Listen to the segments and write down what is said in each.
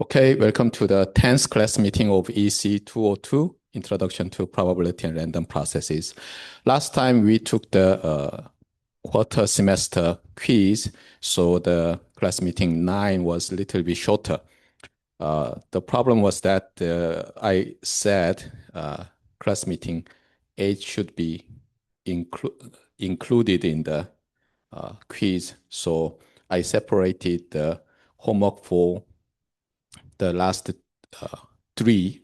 Okay, welcome to the 10th class meeting of EC 202, Introduction to Probability and Random Processes. Last time we took the quarter semester quiz, so the class meeting 9 was a little bit shorter. The problem was that I said class meeting 8 should be included in the quiz, so I separated the homework for the last three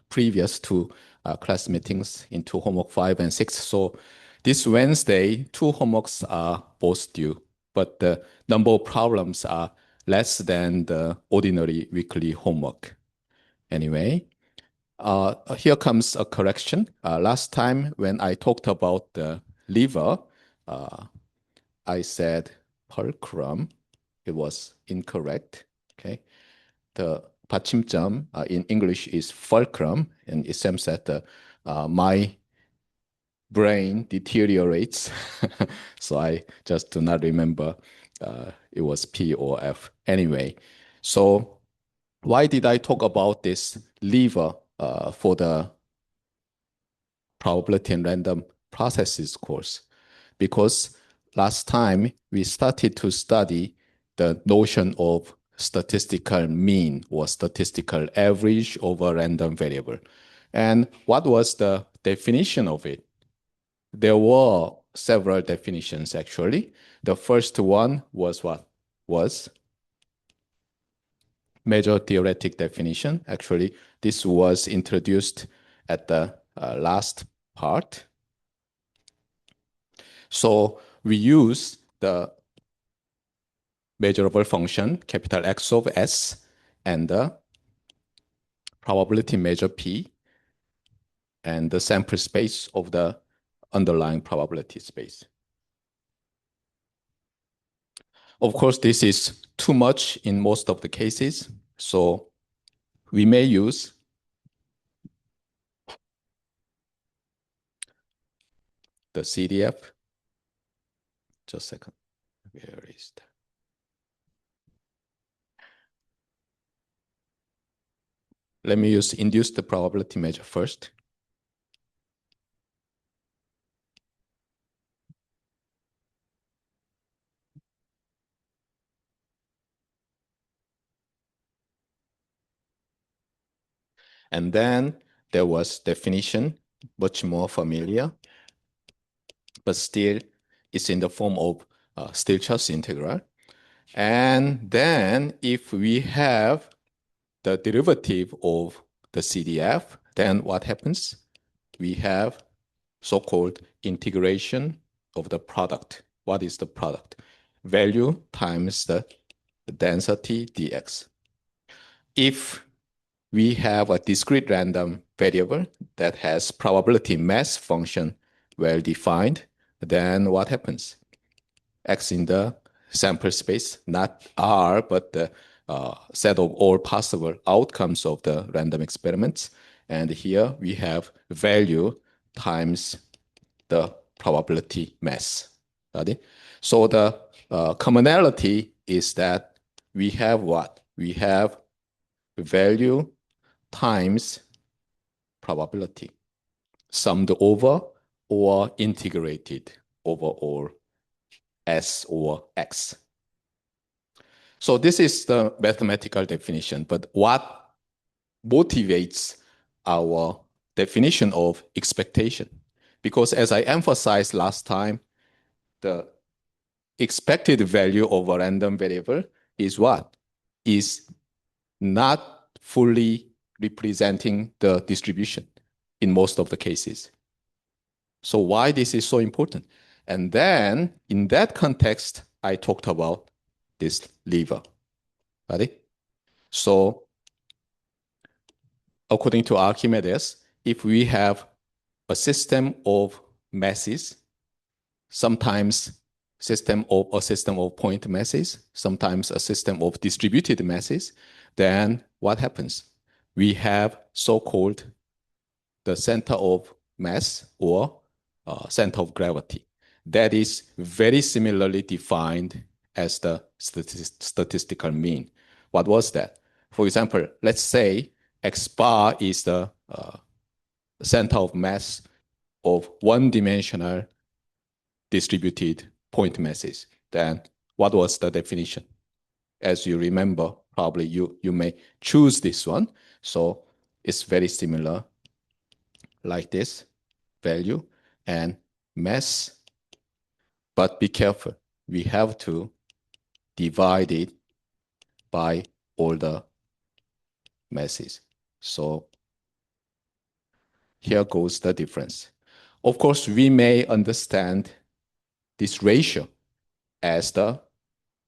previous two class meetings into homework 5 and 6. So this Wednesday, two homeworks are both due, but the number of problems are less than the ordinary weekly homework. Anyway, here comes a correction. Last time when I talked about the liver, I said fulcrum. It was incorrect. Okay, the 받침점 in English is fulcrum, and it seems that my brain deteriorates, so I just do not remember it was P or F. Anyway, so why did I talk about this lever for the probability and random processes course? Because last time we started to study the notion of statistical mean or statistical average over random variable. And what was the definition of it? There were several definitions, actually. The first one was what? Was major theoretic definition. Actually, this was introduced at the last part. So we use the measurable function, capital X of S, and the probability measure P, and the sample space of the underlying probability space. Of course, this is too much in most of the cases, so we may use the CDF. Just a second. Where is that? Let me induce the probability measure first. And then there was definition, much more familiar, but still it's in the form of Stieltjes integral. And then if we have the derivative of the CDF, then what happens? We have so-called integration of the product. What is the product? Value times the density dx. If we have a discrete random variable that has probability mass function well defined, then what happens? X in the sample space, not R, but the set of all possible outcomes of the random experiments. And here we have value times the probability mass. Got it? So the commonality is that we have what? We have value times probability summed over or integrated over all S or X. So this is the mathematical definition, but what motivates our definition of expectation? Because as I emphasized last time, the expected value of a random variable is what? Is not fully representing the distribution in most of the cases. So why this is so important? And then in that context, I talked about this lever. Got it? So according to Archimedes, if we have a system of masses, sometimes a system of point masses, sometimes a system of distributed masses, then what happens? We have so-called the center of mass or center of gravity. That is very similarly defined as the statistical mean. What was that? For example, let's say X bar is the center of mass of one-dimensional distributed point masses. Then what was the definition? As you remember, probably you may choose this one. So it's very similar like this value and mass, but be careful. We have to divide it by all the masses. So here goes the difference. Of course, we may understand this ratio as the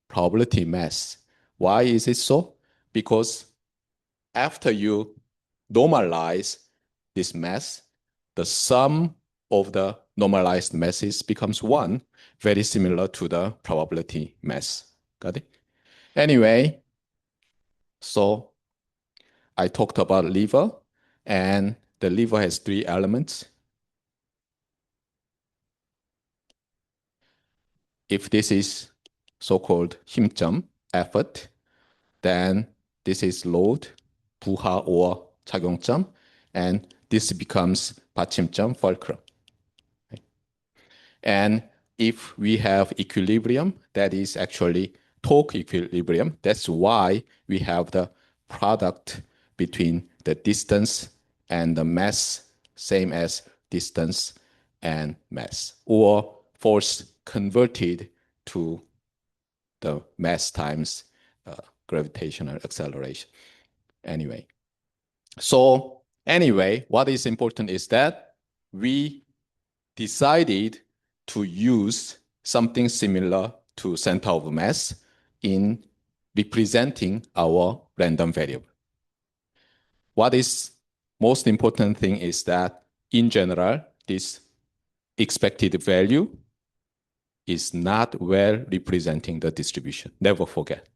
probability mass. Why is it so? Because after you normalize this mass, the sum of the normalized masses becomes 1, very similar to the probability mass. Got it? Anyway, so I talked about lever, and the lever has 3 elements. If this is so-called 힘점, effort, then this is load, 부하 or 작용점, and this becomes 받침점, fulcrum. And if we have equilibrium, that is actually torque equilibrium. That's why we have the product between the distance and the mass, same as distance and mass, or force converted to the mass times gravitational acceleration. Anyway, what is important is that we decided to use something similar to center of mass in representing our random variable. What is most important thing is that in general, this expected value is not well representing the distribution. Never forget.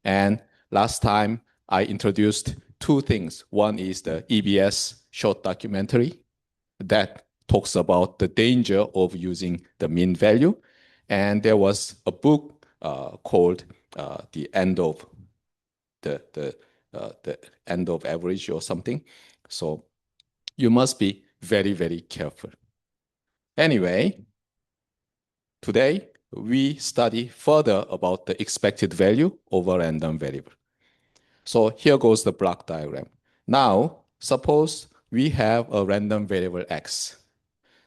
And last time I introduced 2 things. One is the EBS short documentary that talks about the danger of using the mean value. And there was a book called The End of the End of Average or something. So you must be very, very careful. Anyway, today we study further about the expected value of a random variable. So here goes the block diagram. Now, suppose we have a random variable x.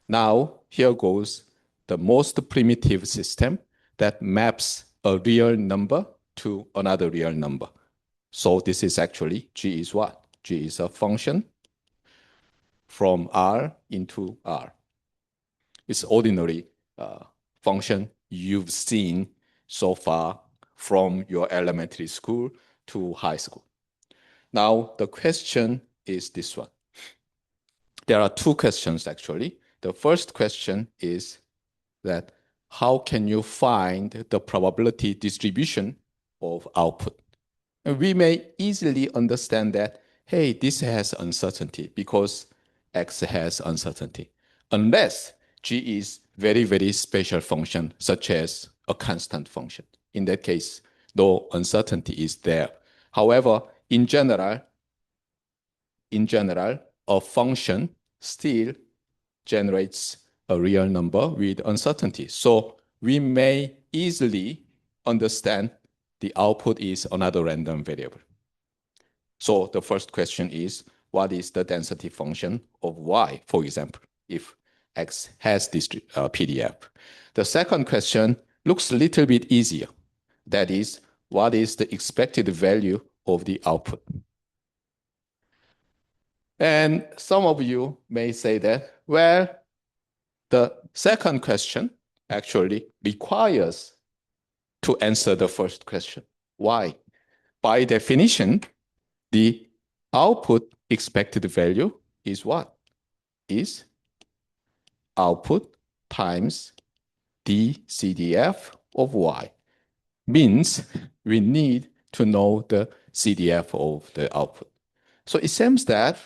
Now, here goes the most primitive system that maps a real number to another real number. So this is actually g is what? G is a function from R into R. It's ordinary function you've seen so far from your elementary school to high school. Now, the question is this one. There are 2 questions, actually. The first question is that how can you find the probability distribution of output? And we may easily understand that, hey, this has uncertainty because X has uncertainty, unless G is very, very special function, such as a constant function. In that case, no uncertainty is there. However, in general, a function still generates a real number with uncertainty. So we may easily understand the output is another random variable. So the first question is, what is the density function of y, for example, if X has this PDF? The second question looks a little bit easier. That is, what is the expected value of the output? And some of you may say that, well, the second question actually requires to answer the first question. Why? By definition, the output expected value is what? Is output times the CDF of y. Means we need to know the CDF of the output. So it seems that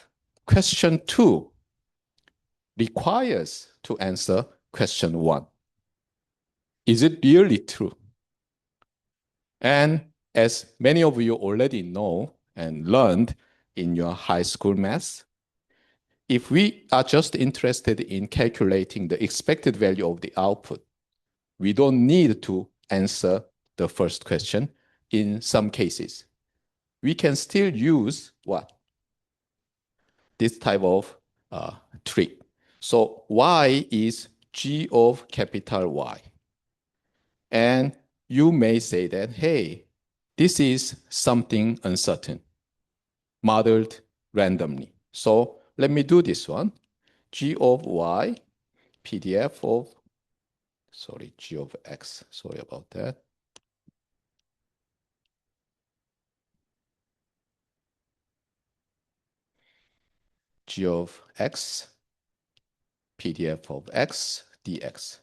question 2 requires to answer question 1. Is it really true? And as many of you already know, and learned in your high school math. If we are just interested in calculating the expected value of the output, we don't need to answer the first question in some cases. We can still use what? This type of trick. So y is g of capital Y. And you may say that, hey, this is something uncertain, modeled randomly. So let me do this one. G of Y, PDF of, G of X, sorry about that. G of X, PDF of X, dx.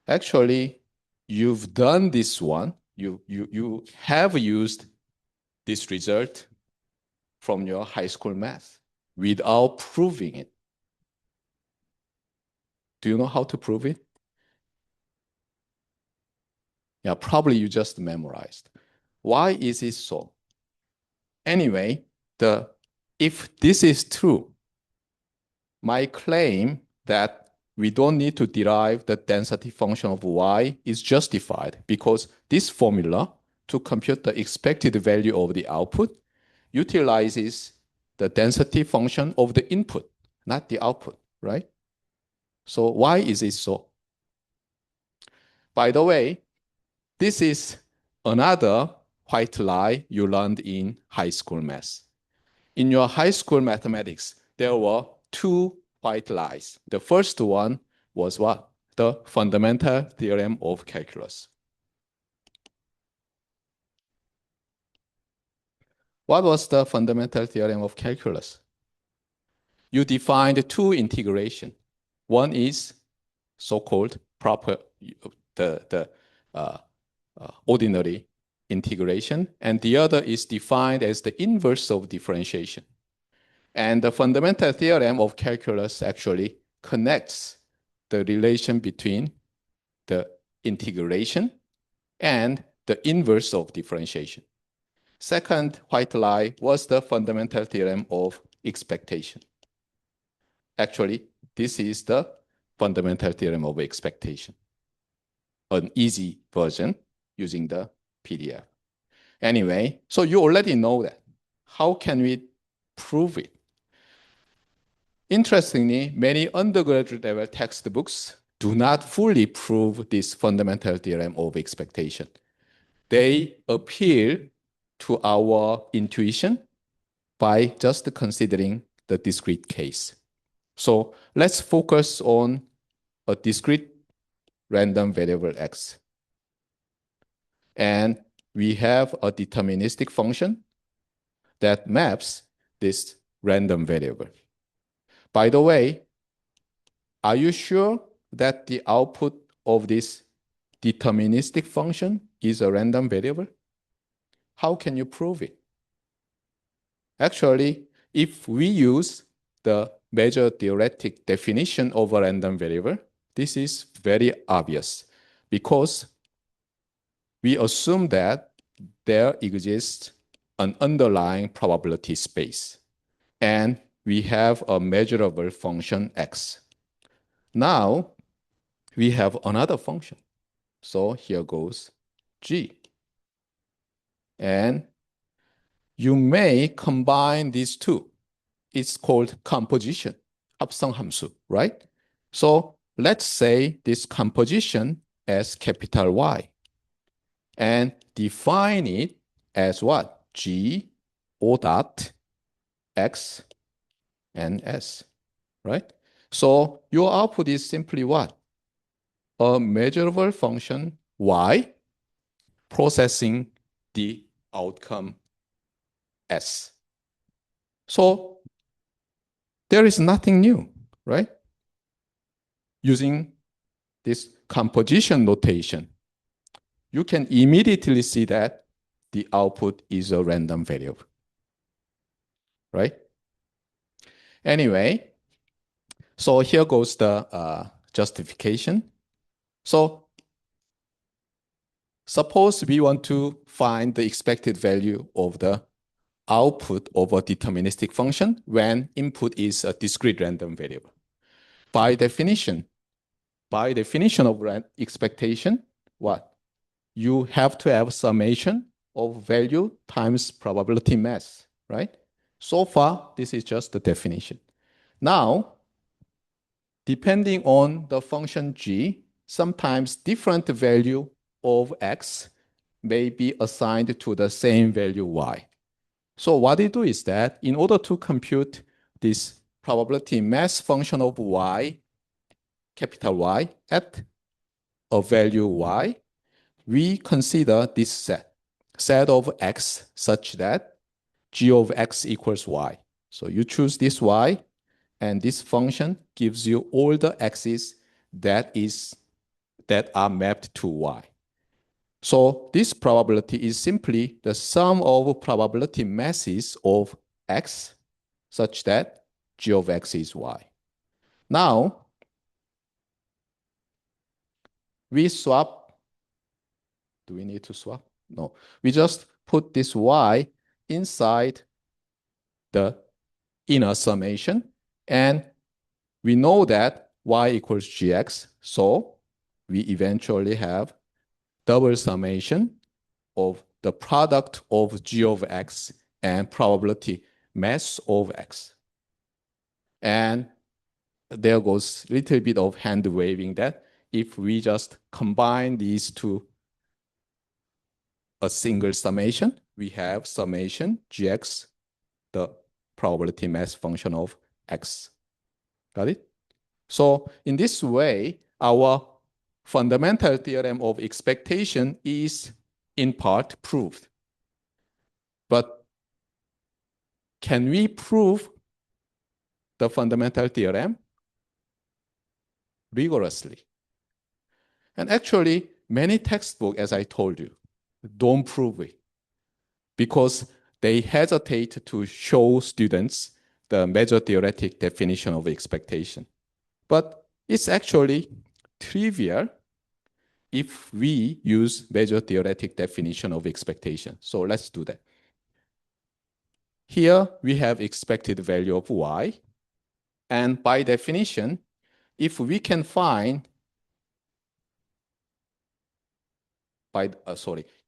Actually, you've done this one. You have used this result from your high school math without proving it. Do you know how to prove it? Yeah, probably you just memorized. Why is it so? Anyway, if this is true, my claim that we don't need to derive the density function of y is justified because this formula to compute the expected value of the output utilizes the density function of the input, not the output, right? So why is it so? By the way, this is another white lie you learned in high school math. In your high school mathematics, there were two white lies. The first one was what? The fundamental theorem of calculus. What was the fundamental theorem of calculus? You defined two integration. One is so-called proper, ordinary integration, and the other is defined as the inverse of differentiation. And the fundamental theorem of calculus actually connects the relation between the integration and the inverse of differentiation. Second white lie was the fundamental theorem of expectation. Actually, this is the fundamental theorem of expectation, an easy version using the PDF. Anyway, so you already know that. How can we prove it? Interestingly, many undergraduate level textbooks do not fully prove this fundamental theorem of expectation. They appeal to our intuition by just considering the discrete case. So let's focus on a discrete random variable x. And we have a deterministic function that maps this random variable. By the way, are you sure that the output of this deterministic function is a random variable? How can you prove it? Actually, if we use the major theoretic definition of a random variable, this is very obvious because we assume that there exists an underlying probability space and we have a measurable function x. Now, we have another function. So here goes g. And you may combine these two. It's called composition, 합성함수, right? So let's say this composition as capital Y and define it as what? G, O dot, X, and S, right? So your output is simply what? A measurable function Y processing the outcome S. So there is nothing new, right? Using this composition notation, you can immediately see that the output is a random variable, right? Anyway, so here goes the justification. So suppose we want to find the expected value of the output of a deterministic function when input is a discrete random variable. By definition of expectation, what? You have to have summation of value times probability mass, right? So far, this is just the definition. Now, depending on the function g, sometimes different value of x may be assigned to the same value y. So what they do is that in order to compute this probability mass function of y, capital Y, at a value y, we consider this set of x such that g of x equals y. So you choose this y, and this function gives you all the x's that are mapped to y. So this probability is simply the sum of probability masses of x such that g of x is y. Now, we swap. Do we need to swap? No. We just put this y inside the inner summation, and we know that y equals gx, so we eventually have double summation of the product of g of x and probability mass of x. And there goes a little bit of hand waving that if we just combine these two a single summation, we have summation gx, the probability mass function of x. Got it? So in this way, our fundamental theorem of expectation is in part proved. But can we prove the fundamental theorem rigorously? And actually, many textbooks, as I told you, don't prove it because they hesitate to show students the major theoretic definition of expectation. But it's actually trivial if we use major theoretic definition of expectation. So let's do that. Here we have expected value of y. And by definition, if we can find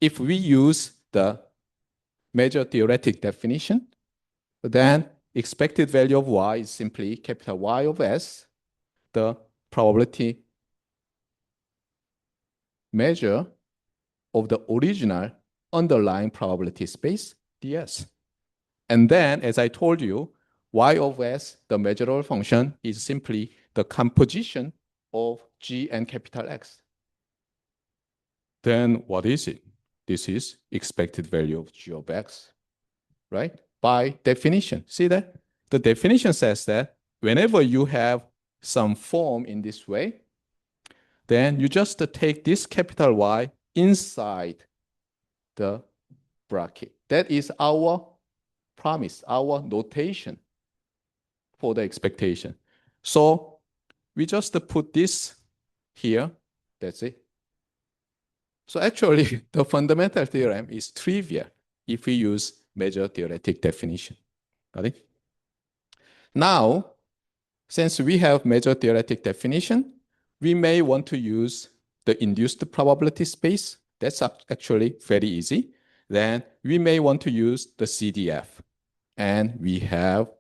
if we use the major theoretic definition, then expected value of y is simply capital Y of s, the probability measure of the original underlying probability space, ds. And then, as I told you, y of s, the measurable function, is simply the composition of g and capital X. Then what is it? This is expected value of g of x, right? By definition. See that? The definition says that whenever you have some form in this way, then you just take this capital Y inside the bracket. That is our promise, our notation for the expectation. So we just put this here. That's it. So actually, the fundamental theorem is trivial if we use major theoretic definition. Got it? Now, since we have major theoretic definition, we may want to use the induced probability space. That's actually very easy. Then we may want to use the CDF. And we have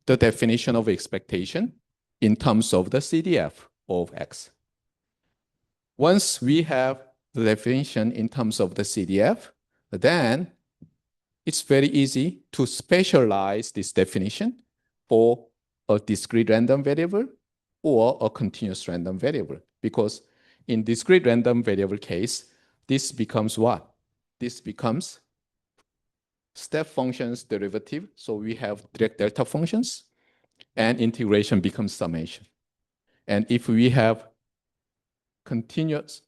the definition of expectation in terms of the CDF of X. Once we have the definition in terms of the CDF, then it's very easy to specialize this definition for a discrete random variable or a continuous random variable. Because in discrete random variable case, this becomes what? This becomes step functions derivative. So we have direct delta functions, and integration becomes summation. And if we have continuous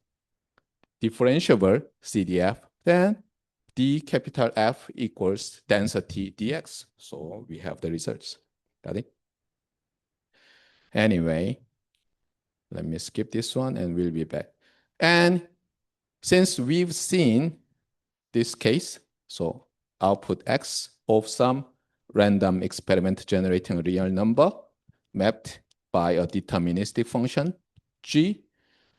differentiable CDF, then d capital F equals density dx. So we have the results. Got it? Anyway, let me skip this one and we'll be back. And since we've seen this case, so output X of some random experiment generating a real number mapped by a deterministic function G,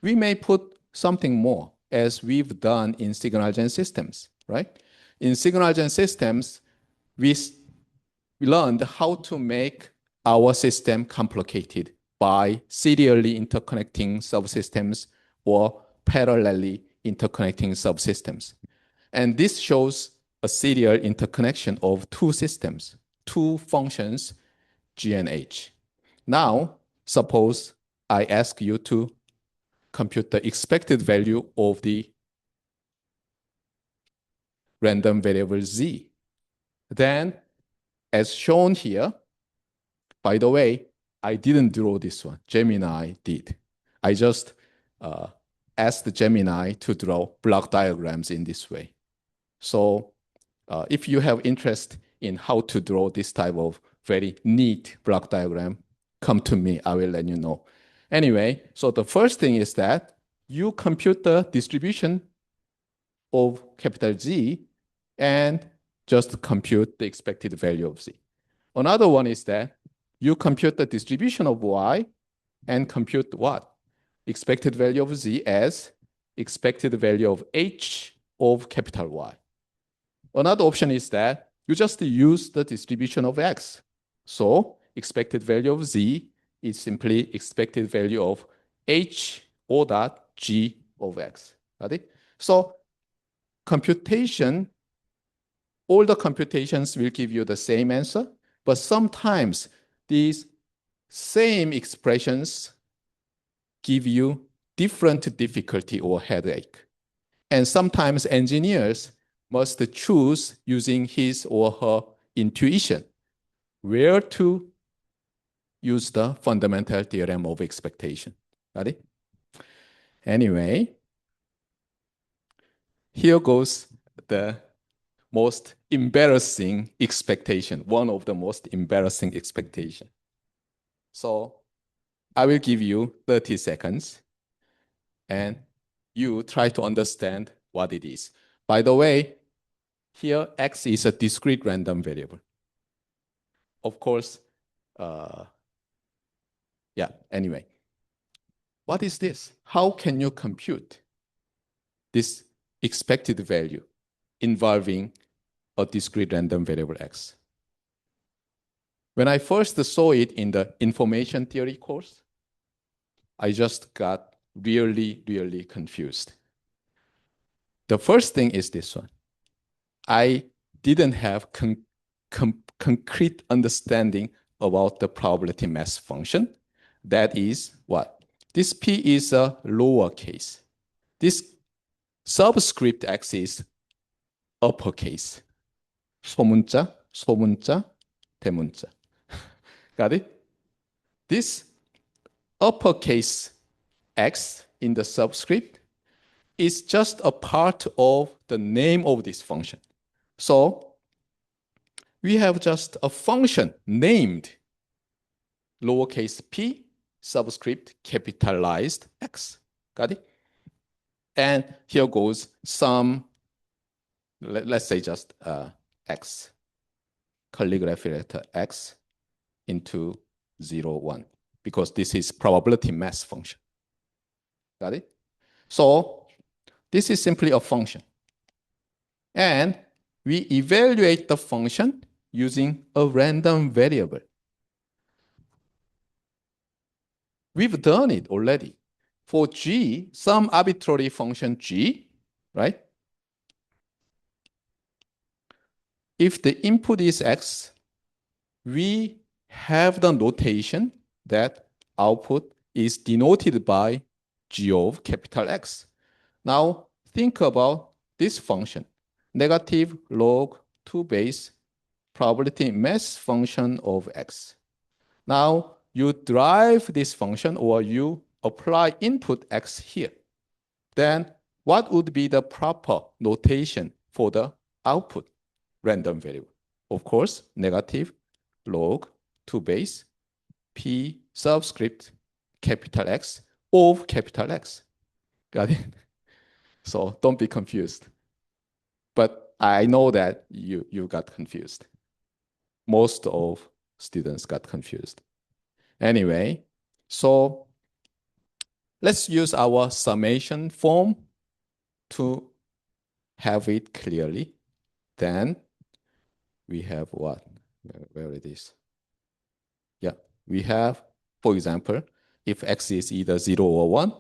we may put something more as we've done in signal gen systems, right? In signal gen systems, we learned how to make our system complicated by serially interconnecting subsystems or parallelly interconnecting subsystems. And this shows a serial interconnection of two systems, two functions, G and H. Now, suppose I ask you to compute the expected value of the random variable Z. Then, as shown here, by the way, I didn't draw this one. Gemini did. I just asked Gemini to draw block diagrams in this way. So if you have interest in how to draw this type of very neat block diagram, come to me. I will let you know. Anyway, so the first thing is that you compute the distribution of capital Z and just compute the expected value of Z. Another one is that you compute the distribution of Y and compute what? Expected value of Z as expected value of H of capital Y. Another option is that you just use the distribution of X. So expected value of Z is simply expected value of H O dot G of X. Got it? So computation, all the computations will give you the same answer, but sometimes these same expressions give you different difficulty or headache. And sometimes engineers must choose using his or her intuition where to use the fundamental theorem of expectation. Got it? Anyway, here goes the most embarrassing expectation, one of the most embarrassing expectation. So I will give you 30 seconds and you try to understand what it is. By the way, here X is a discrete random variable. Of course, anyway. What is this? How can you compute this expected value involving a discrete random variable X? When I first saw it in the information theory course, I just got really, really confused. The first thing is this one. I didn't have concrete understanding about the probability mass function. That is what? This P is a lowercase. This subscript X is uppercase. 소문자, 소문자, 대문자. Got it? This uppercase X in the subscript is just a part of the name of this function. So we have just a function named lowercase p subscript capitalized X. Got it? And here goes some, let's say just X, calligraphy letter X into 0, 1, because this is probability mass function. Got it? So this is simply a function. And we evaluate the function using a random variable. We've done it already. For G, some arbitrary function G, right? If the input is X, we have the notation that output is denoted by G of capital X. Now, think about this function, negative log 2 base probability mass function of X. Now, you drive this function or you apply input X here. Then what would be the proper notation for the output random variable? Of course, negative log 2 base P subscript capital X of capital X. Got it? So don't be confused. But I know that you got confused. Most of students got confused. Anyway, so let's use our summation form to have it clearly. Then we have what? Where it is? Yeah, we have, for example, if x is either 0 or 1,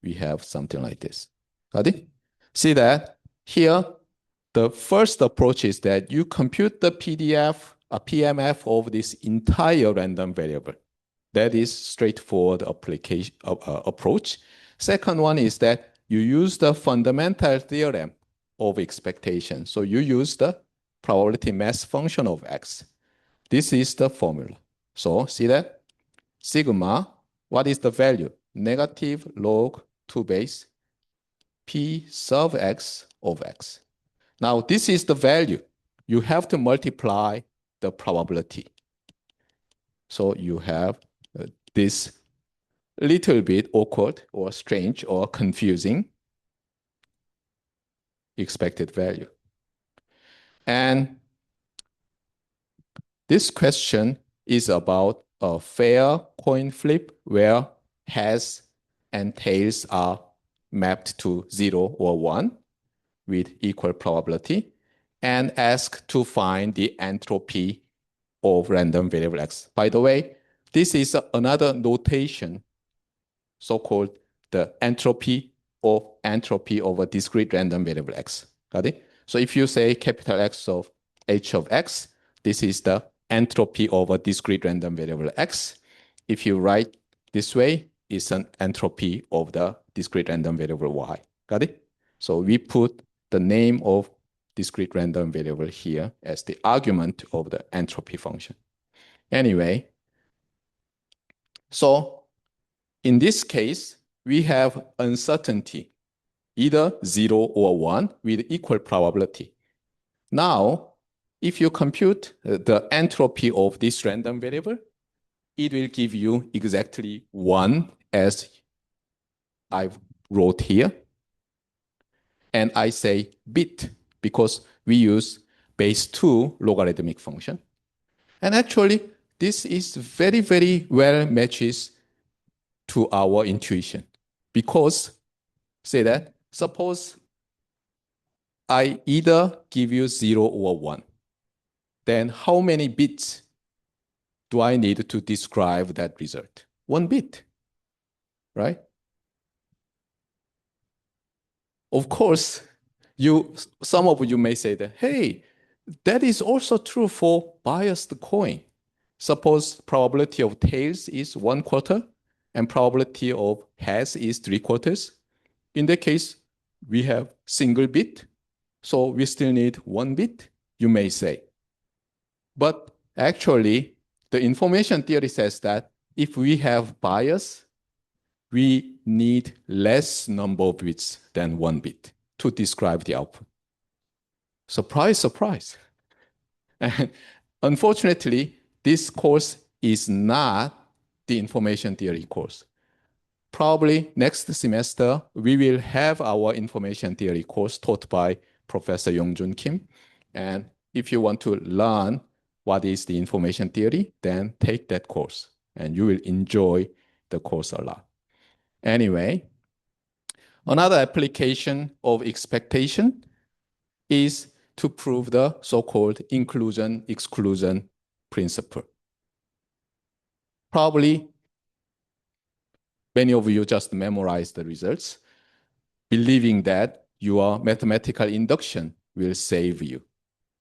we have something like this. Got it? See that here, the first approach is that you compute the PDF, a PMF of this entire random variable. That is straightforward application approach. Second one is that you use the fundamental theorem of expectation. So you use the probability mass function of x. This is the formula. So see that? Sigma, what is the value? Negative log 2 base p sub x of x. Now this is the value. You have to multiply the probability. So you have this little bit awkward or strange or confusing expected value. And this question is about a fair coin flip where heads and tails are mapped to 0 or 1 with equal probability, and ask to find the entropy of random variable x. By the way, this is another notation, so-called the entropy of a discrete random variable x. Got it? So if you say capital X of h of x, this is the entropy of a discrete random variable x. If you write this way, it's an entropy of the discrete random variable y. Got it? So we put the name of discrete random variable here as the argument of the entropy function. Anyway, so in this case, we have uncertainty, either 0 or 1 with equal probability. Now, if you compute the entropy of this random variable, it will give you exactly 1 as I wrote here. And I say bit because we use base 2 logarithmic function. And actually, this is very, very well matches to our intuition. Because, say that, suppose I either give you 0 or 1. Then how many bits do I need to describe that result? 1 bit, right? Of course, some of you may say that, hey, that is also true for biased coin. Suppose probability of tails is 1/4 and probability of heads is 3/4. In that case, we have single bit, so we still need 1 bit, you may say. But actually, the information theory says that if we have bias, we need less number of bits than 1 bit to describe the output. Surprise, surprise. And unfortunately, this course is not the information theory course. Probably next semester, we will have our information theory course taught by Professor Yongjun Kim. And if you want to learn what is the information theory, then take that course and you will enjoy the course a lot. Anyway, another application of expectation is to prove the so-called inclusion-exclusion principle. Probably many of you just memorized the results, believing that your mathematical induction will save you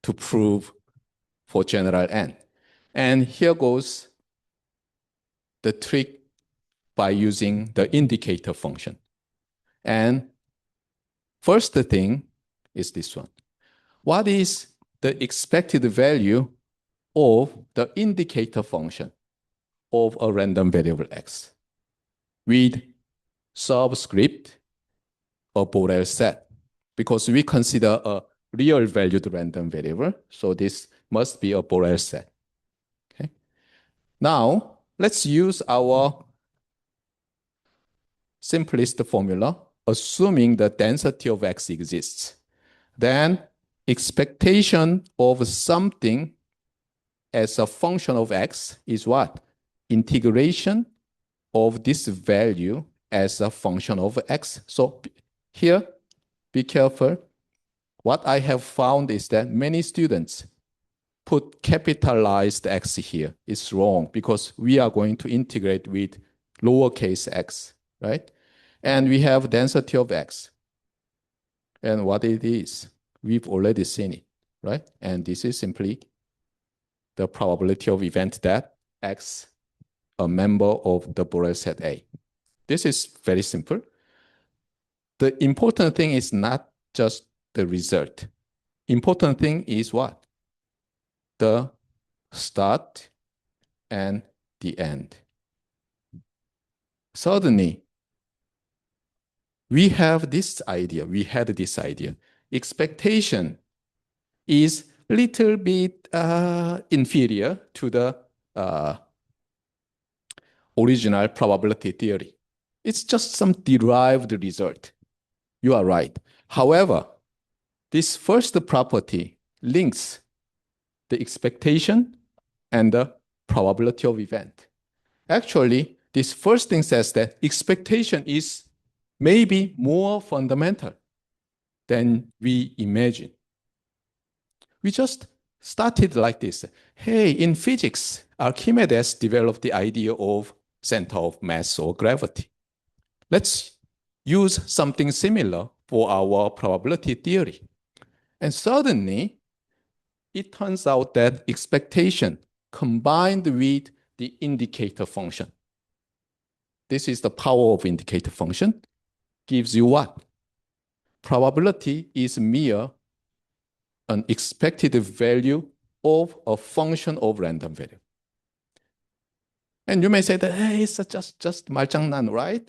to prove for general N. And here goes the trick by using the indicator function. And first thing is this one. What is the expected value of the indicator function of a random variable x with subscript a Borel set? Because we consider a real valued random variable, so this must be a Borel set. Okay. Now, let's use our simplest formula, assuming the density of x exists. Then expectation of something as a function of x is what? Integration of this value as a function of x. So here, be careful. What I have found is that many students put capitalized x here. It's wrong because we are going to integrate with lowercase x, right? And we have density of x. And what it is, we've already seen it, right? And this is simply the probability of event that x a member of the Borel set A. This is very simple. The important thing is not just the result. Important thing is what? The start and the end. Suddenly, we have this idea, we had this idea. Expectation is a little bit inferior to the original probability theory. It's just some derived result. You are right. However, this first property links the expectation and the probability of event. Actually, this first thing says that expectation is maybe more fundamental than we imagine. We just started like this. Hey, in physics, Archimedes developed the idea of center of mass or gravity. Let's use something similar for our probability theory. And suddenly, it turns out that expectation combined with the indicator function. This is the power of indicator function. Gives you what? Probability is mere an expected value of a function of random value. And you may say that, hey, it's just 말장난, right?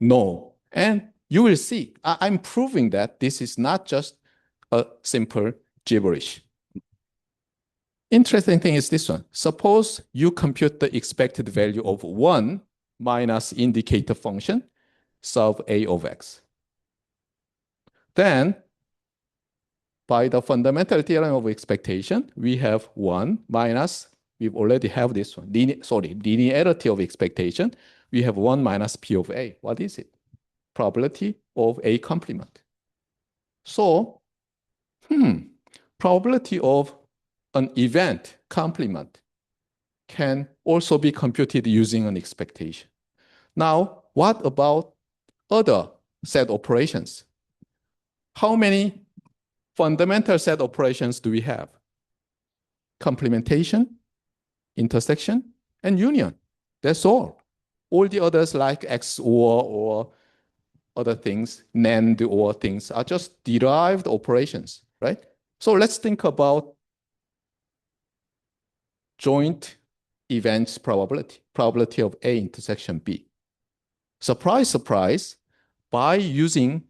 No. And you will see, I'm proving that this is not just a simple gibberish. Interesting thing is this one. Suppose you compute the expected value of 1 minus indicator function, solve A of x. Then, by the fundamental theorem of expectation, we have 1 minus, we already have this one, linearity of expectation. We have 1 minus P of A. What is it? Probability of A complement. So, probability of an event complement can also be computed using an expectation. Now, what about other set operations? How many fundamental set operations do we have? Complementation, intersection, and union. That's all. All the others like XOR or other things, NAND or things are just derived operations, right? So let's think about joint events probability of A intersection B. Surprise, surprise, by using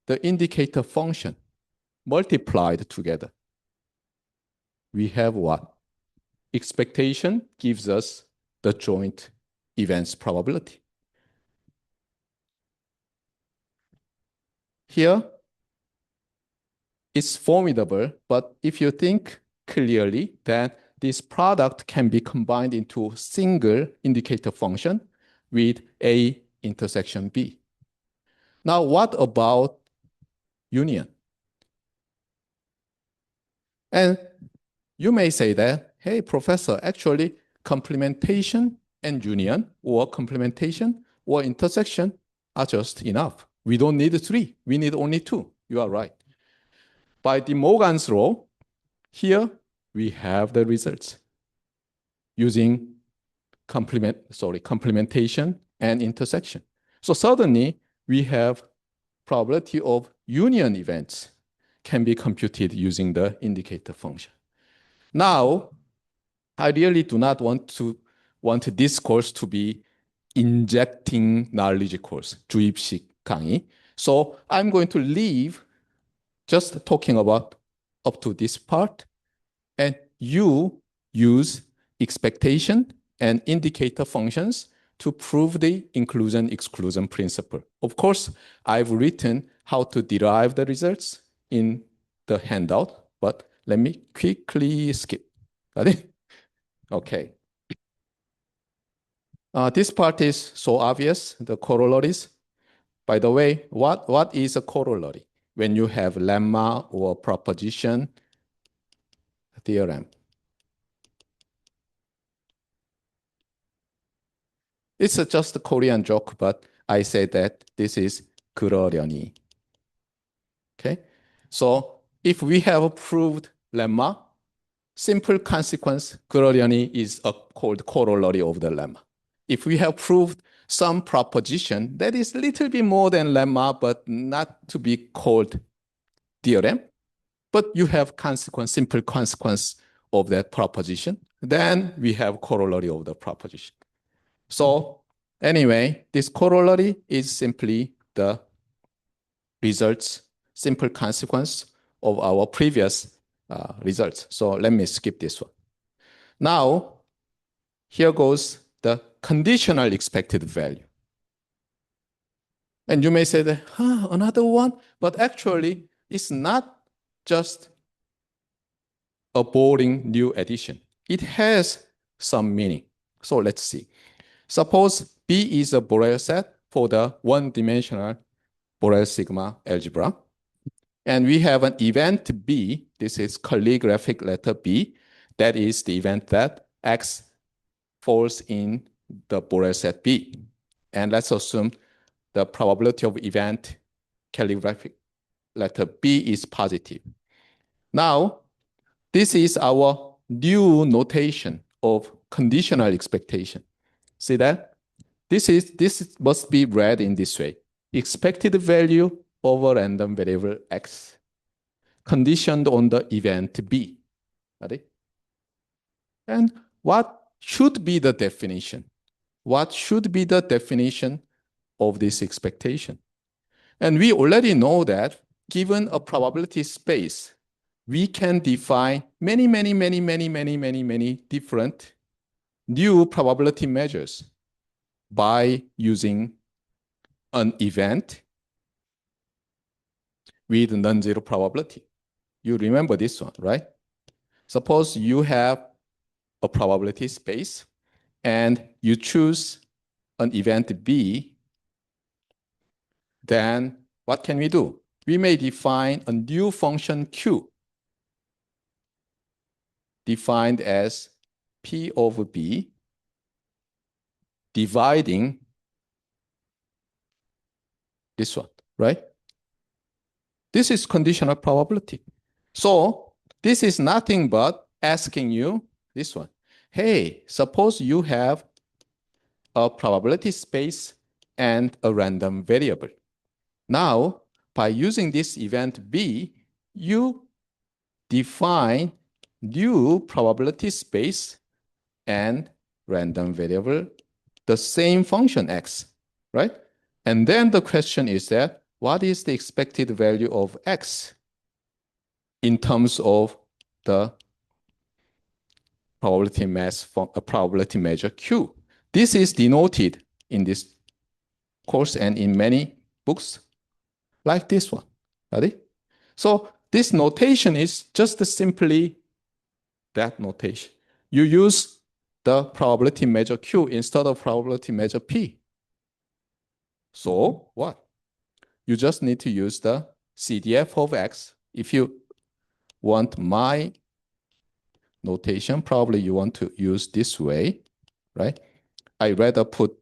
the indicator function multiplied together, we have what? Expectation gives us the joint events probability. Here, it's formidable, but if you think clearly that this product can be combined into a single indicator function with A intersection B. Now, what about union? And you may say that, hey, professor, actually complementation and union or complementation or intersection are just enough. We don't need 3, we need only 2. You are right. By De Morgan's law, here we have the results using complementation and intersection. So suddenly we have probability of union events can be computed using the indicator function. Now, I really do not want this course to be injecting knowledge course, 주입식 강의. So I'm going to leave just talking about up to this part, and you use expectation and indicator functions to prove the inclusion-exclusion principle. Of course, I've written how to derive the results in the handout, but let me quickly skip. Got it? Okay. This part is so obvious, the corollaries. By the way, what is a corollary? When you have lemma or proposition theorem. It's just a Korean joke, but I say that this is 그러려니. Okay? So if we have proved lemma, simple consequence, 그러려니 is called corollary of the lemma. If we have proved some proposition that is a little bit more than lemma, but not to be called theorem, but you have consequence, simple consequence of that proposition, then we have corollary of the proposition. So anyway, this corollary is simply the results, simple consequence of our previous results. So let me skip this one. Now, here goes the conditional expected value. And you may say that, another one, but actually it's not just a boring new addition. It has some meaning. So let's see. Suppose B is a Borel set for the one-dimensional Borel sigma algebra. And we have an event B. This is calligraphic letter B. That is the event that X falls in the Borel set B. And let's assume the probability of event calligraphic letter B is positive. Now, this is our new notation of conditional expectation. See that? This must be read in this way. Expected value over random variable X conditioned on the event B. Right? And what should be the definition? What should be the definition of this expectation? And we already know that given a probability space, we can define many different new probability measures by using an event with non-zero probability. You remember this one, right? Suppose you have a probability space and you choose an event B, then what can we do? We may define a new function Q defined as P over B dividing this one, right? This is conditional probability. So this is nothing but asking you this one. Hey, suppose you have a probability space and a random variable. Now, by using this event B, you define new probability space and random variable, the same function X, right? And then the question is that, what is the expected value of X in terms of the probability measure Q? This is denoted in this course and in many books like this one. Ready? So this notation is just simply that notation. You use the probability measure Q instead of probability measure P. So what? You just need to use the CDF of X. If you want my notation, probably you want to use this way, right? I rather put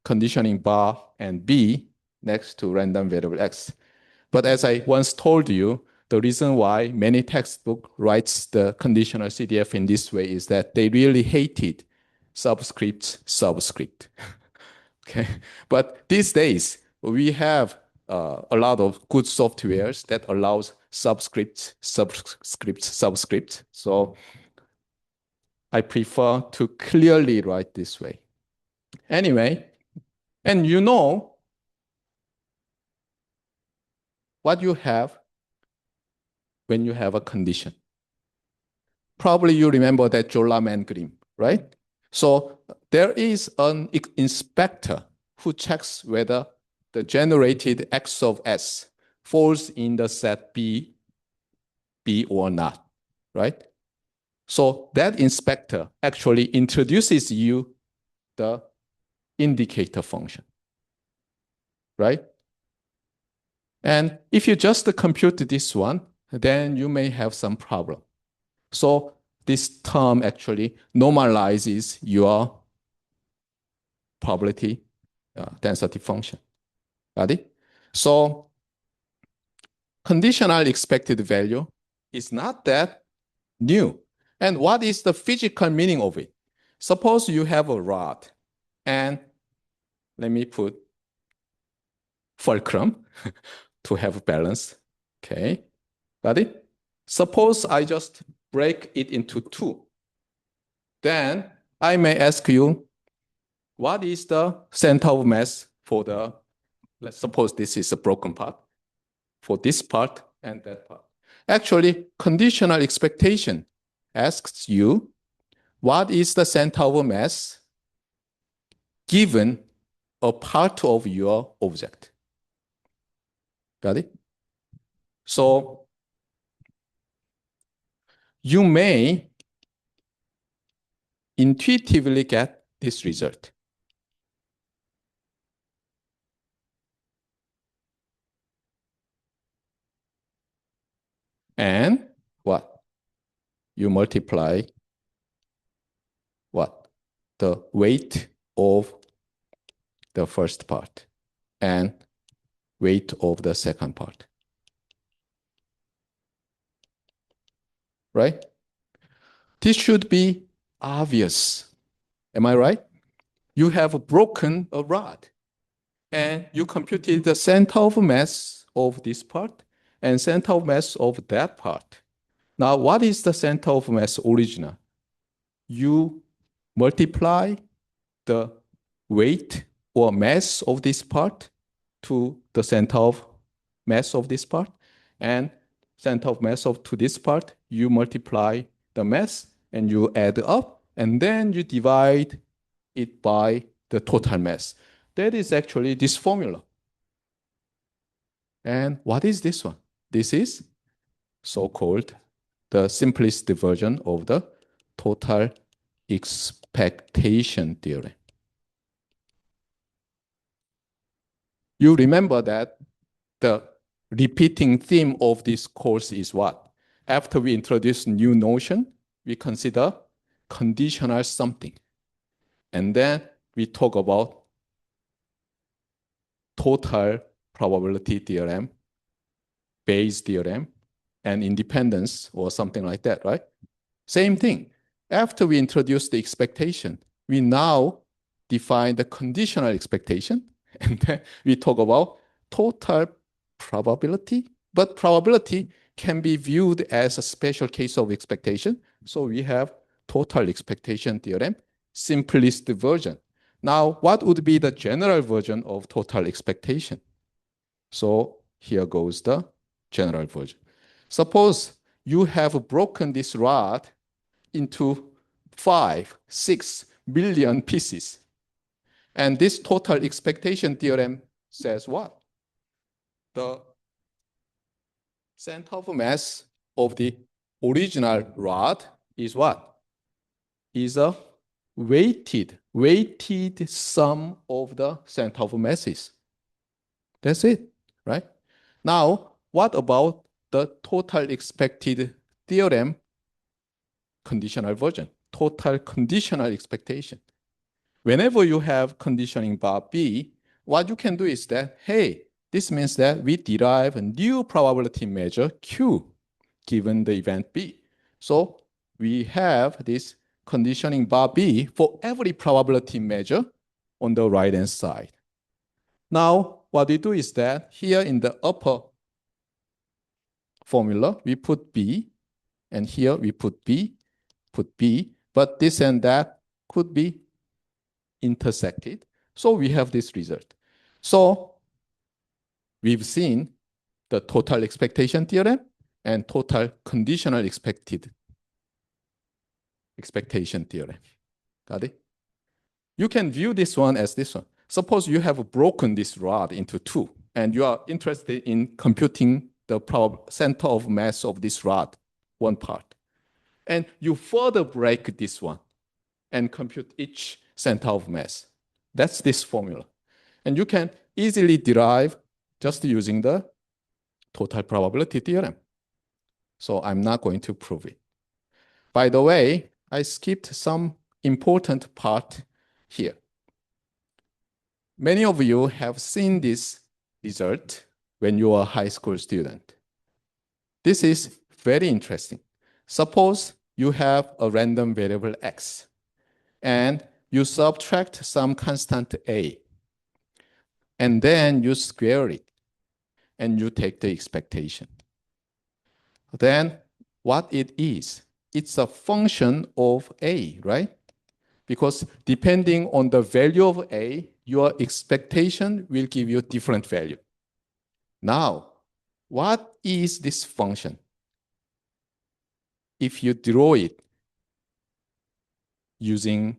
conditioning bar and B next to random variable X. But as I once told you, the reason why many textbook writes the conditional CDF in this way is that they really hated subscript. Okay, but these days we have a lot of good softwares that allows subscript. So I prefer to clearly write this way. Anyway, and you know what you have when you have a condition. Probably you remember that Jola-Mann grim, right? So there is an inspector who checks whether the generated X of S falls in the set B B or not, right? So that inspector actually introduces you the indicator function, right? And if you just compute this one, then you may have some problem. So this term actually normalizes your probability density function. Got it? So conditional expected value is not that new. And what is the physical meaning of it? Suppose you have a rod, and let me put fulcrum to have balance. Okay, got it? Suppose I just break it into two. Then I may ask you, what is the center of mass for the, let's suppose this is a broken part, for this part and that part. Actually, conditional expectation asks you, what is the center of mass given a part of your object? Got it? So you may intuitively get this result. And what? You multiply what? The weight of the first part and weight of the second part. Right? This should be obvious. Am I right? You have broken a rod and you computed the center of mass of this part and center of mass of that part. Now, what is the center of mass original? You multiply the weight or mass of this part to the center of mass of this part, and center of mass of to this part, you multiply the mass and you add up, and then you divide it by the total mass. That is actually this formula. And what is this one? This is so-called the simplest version of the total expectation theorem. You remember that the repeating theme of this course is what? After we introduce new notion, we consider conditional something. And then we talk about total probability theorem, Bayes theorem, and independence or something like that, right? Same thing. After we introduce the expectation, we now define the conditional expectation, and then we talk about total probability, but probability can be viewed as a special case of expectation. So we have total expectation theorem, simplest version. Now, what would be the general version of total expectation? So here goes the general version. Suppose you have broken this rod into 5, 6 billion pieces. And this total expectation theorem says what? The center of mass of the original rod is what? Is a weighted sum of the center of masses. That's it, right? Now, what about the total expected theorem conditional version? Total conditional expectation. Whenever you have conditioning bar B, what you can do is that, hey, this means that we derive a new probability measure Q given the event B. So we have this conditioning bar B for every probability measure on the right-hand side. Now, what we do is that here in the upper formula, we put B, and here we put B, but this and that could be intersected. So we have this result. So we've seen the total expectation theorem and total conditional expectation theorem. Got it? You can view this one as this one. Suppose you have broken this rod into two, and you are interested in computing the center of mass of this rod, one part. And you further break this one and compute each center of mass. That's this formula. And you can easily derive just using the total probability theorem. So I'm not going to prove it. By the way, I skipped some important part here. Many of you have seen this result when you are a high school student. This is very interesting. Suppose you have a random variable x, and you subtract some constant a, and then you square it, and you take the expectation. Then what it is, it's a function of a, right? Because depending on the value of a, your expectation will give you different value. Now, what is this function? If you draw it using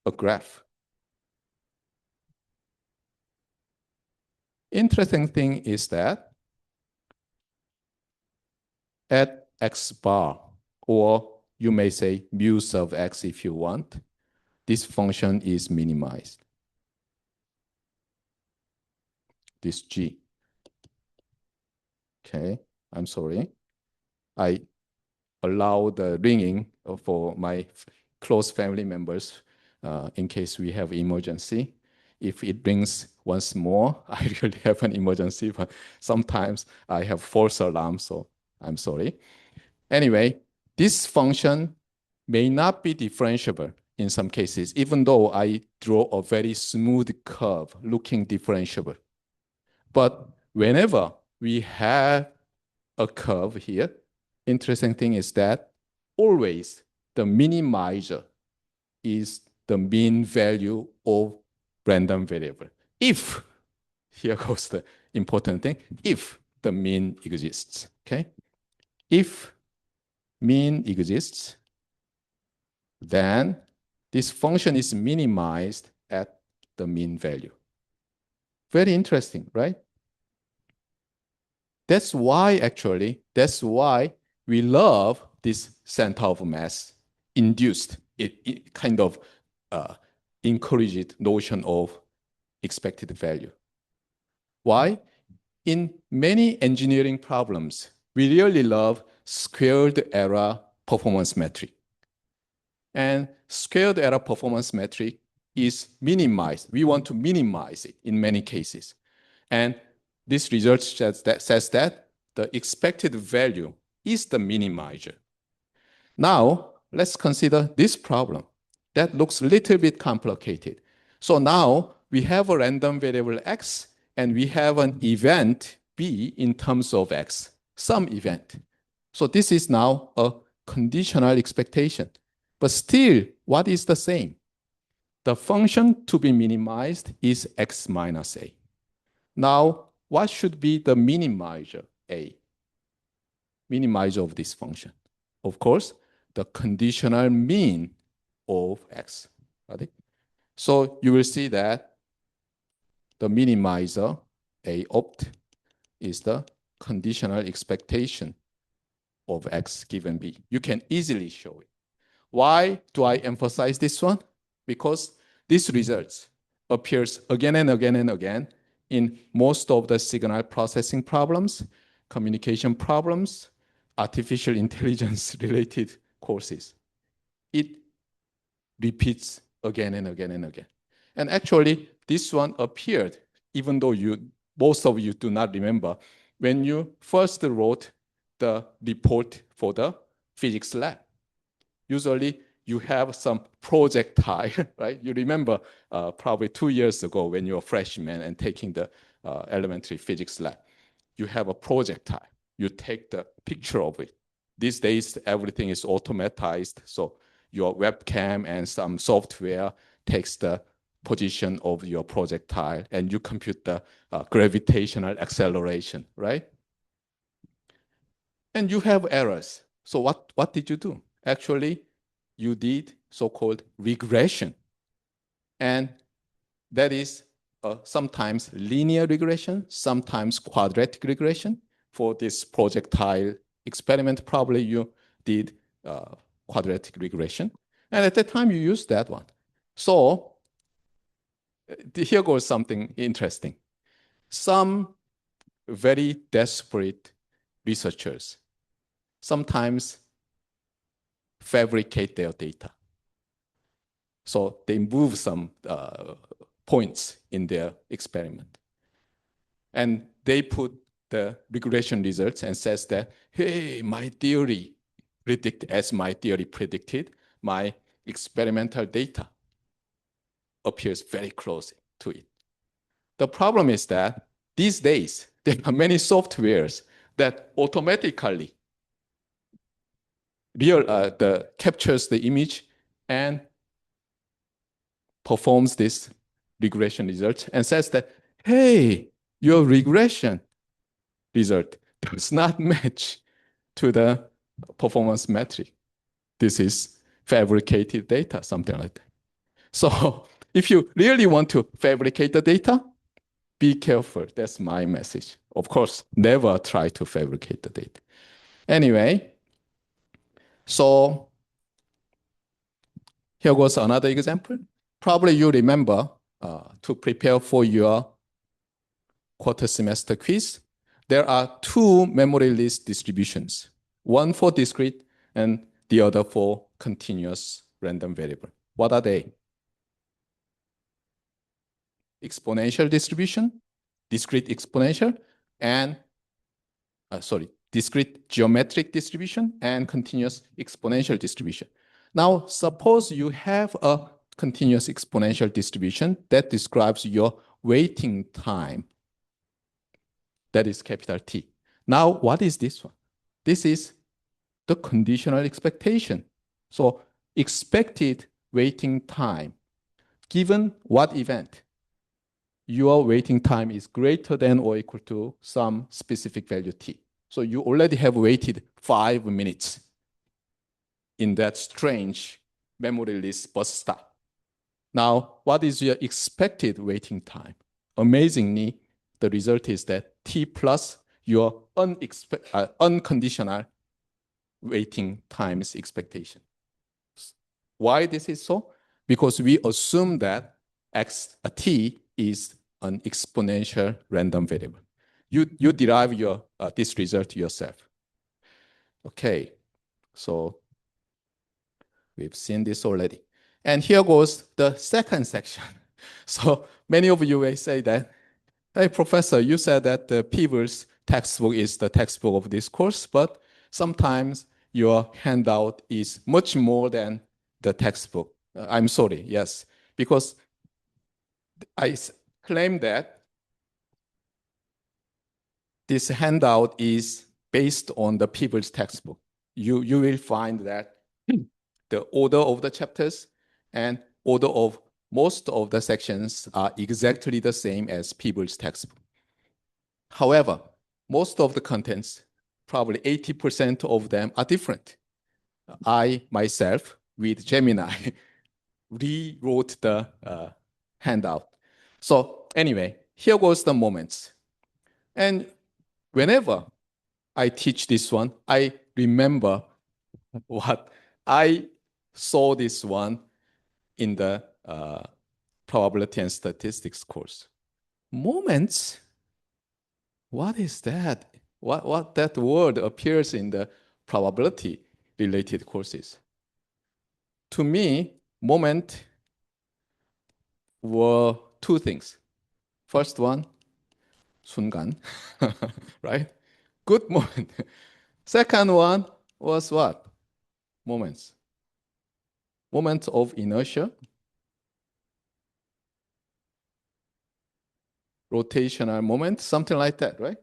a graph. Interesting thing is that at x bar, or you may say mu sub x if you want, this function is minimized. This g. Okay, I'm sorry. I allow the ringing for my close family members in case we have emergency. If it rings once more, I really have an emergency, but sometimes I have false alarm, so I'm sorry. Anyway, this function may not be differentiable in some cases, even though I draw a very smooth curve looking differentiable. But whenever we have a curve here, interesting thing is that always the minimizer is the mean value of random variable. If, here goes the important thing, if the mean exists, okay? If mean exists, then this function is minimized at the mean value. Very interesting, right? That's why we love this center of mass induced. It kind of encouraged notion of expected value. Why? In many engineering problems, we really love squared error performance metric. And squared error performance metric is minimized. We want to minimize it in many cases. And this result says that the expected value is the minimizer. Now, let's consider this problem. That looks a little bit complicated. So now we have a random variable x, and we have an event b in terms of x, some event. So this is now a conditional expectation. But still, what is the same? The function to be minimized is x minus a. Now, what should be the minimizer a? Minimizer of this function. Of course, the conditional mean of x. Right? So you will see that the minimizer a opt is the conditional expectation of x given b. You can easily show it. Why do I emphasize this one? Because this result appears again and again and again in most of the signal processing problems, communication problems, artificial intelligence related courses. It repeats again and again and again. And actually, this one appeared, even though most of you do not remember, when you first wrote the report for the physics lab. Usually, you have some projectile, right? You remember probably 2 years ago when you were a freshman and taking the elementary physics lab. You have a projectile. You take the picture of it. These days, everything is automatized. So your webcam and some software takes the position of your projectile, and you compute the gravitational acceleration, right? And you have errors. So what did you do? Actually, you did so-called regression. And that is sometimes linear regression, sometimes quadratic regression. for this projectile experiment, probably you did quadratic regression. And at that time, you used that one. So here goes something interesting. Some very desperate researchers sometimes fabricate their data. So they move some points in their experiment. And they put the regression results and says that, hey, my theory predicted, my experimental data appears very close to it. The problem is that these days, there are many softwares that automatically captures the image and performs this regression result and says that, hey, your regression result does not match to the performance metric. This is fabricated data, something like that. So if you really want to fabricate the data, be careful. That's my message. Of course, never try to fabricate the data. Anyway, so here goes another example. Probably you remember to prepare for your quarter semester quiz, there are two memory list distributions, one for discrete and the other for continuous random variable. What are they? Exponential distribution, discrete exponential, and discrete geometric distribution and continuous exponential distribution. Now, suppose you have a continuous exponential distribution that describes your waiting time. That is capital T. Now, what is this one? This is the conditional expectation. So expected waiting time, given what event? Your waiting time is greater than or equal to some specific value T. So you already have waited 5 minutes in that strange memory list bus stop. Now, what is your expected waiting time? Amazingly, the result is that T plus your unconditional waiting times expectation. Why this is so? Because we assume that T is an exponential random variable. You derive this result yourself. Okay, so we've seen this already. And here goes the second section. So many of you may say that, hey, professor, you said that the Peebles textbook is the textbook of this course, but sometimes your handout is much more than the textbook. I'm sorry, yes, because I claim that this handout is based on the Peebles textbook. You will find that the order of the chapters and order of most of the sections are exactly the same as Peebles textbook. However, most of the contents, probably 80% of them are different. I, myself, with Gemini, rewrote the handout. So anyway, here goes the moments. And whenever I teach this one, I remember what I saw this one in the probability and statistics course. Moments? What is that? What that word appears in the probability related courses? To me, moment were two things. First one, 순간, right? Good moment. Second one was what? Moments. Moments of inertia, rotational moment, something like that, right?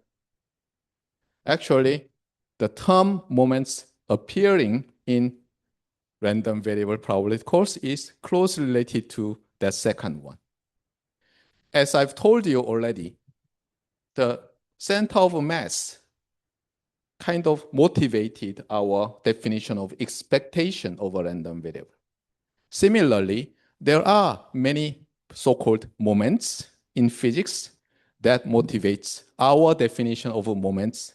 Actually, the term moments appearing in random variable probability course is closely related to that second one. As I've told you already, the center of mass kind of motivated our definition of expectation of a random variable. Similarly, there are many so-called moments in physics that motivates our definition of moments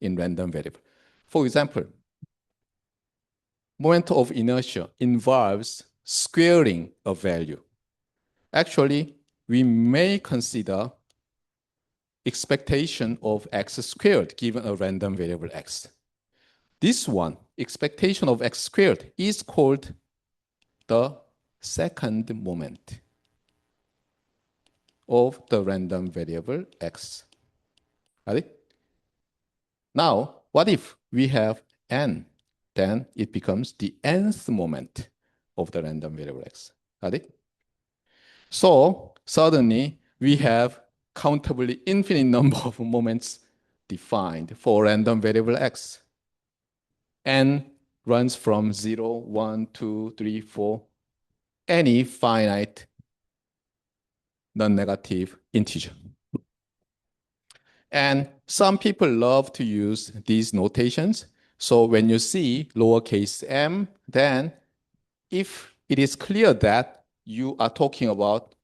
in random variable. For example, moment of inertia involves squaring a value. Actually, we may consider expectation of x squared given a random variable x. This one, expectation of x squared, is called the second moment of the random variable x. Got it? Now, what if we have n? Then it becomes the nth moment of the random variable x. Got it? So suddenly we have countably infinite number of moments defined for random variable x. N runs from 0, 1, 2, 3, 4, any finite non-negative integer. And some people love to use these notations. So when you see lowercase m, then if it is clear that you are talking about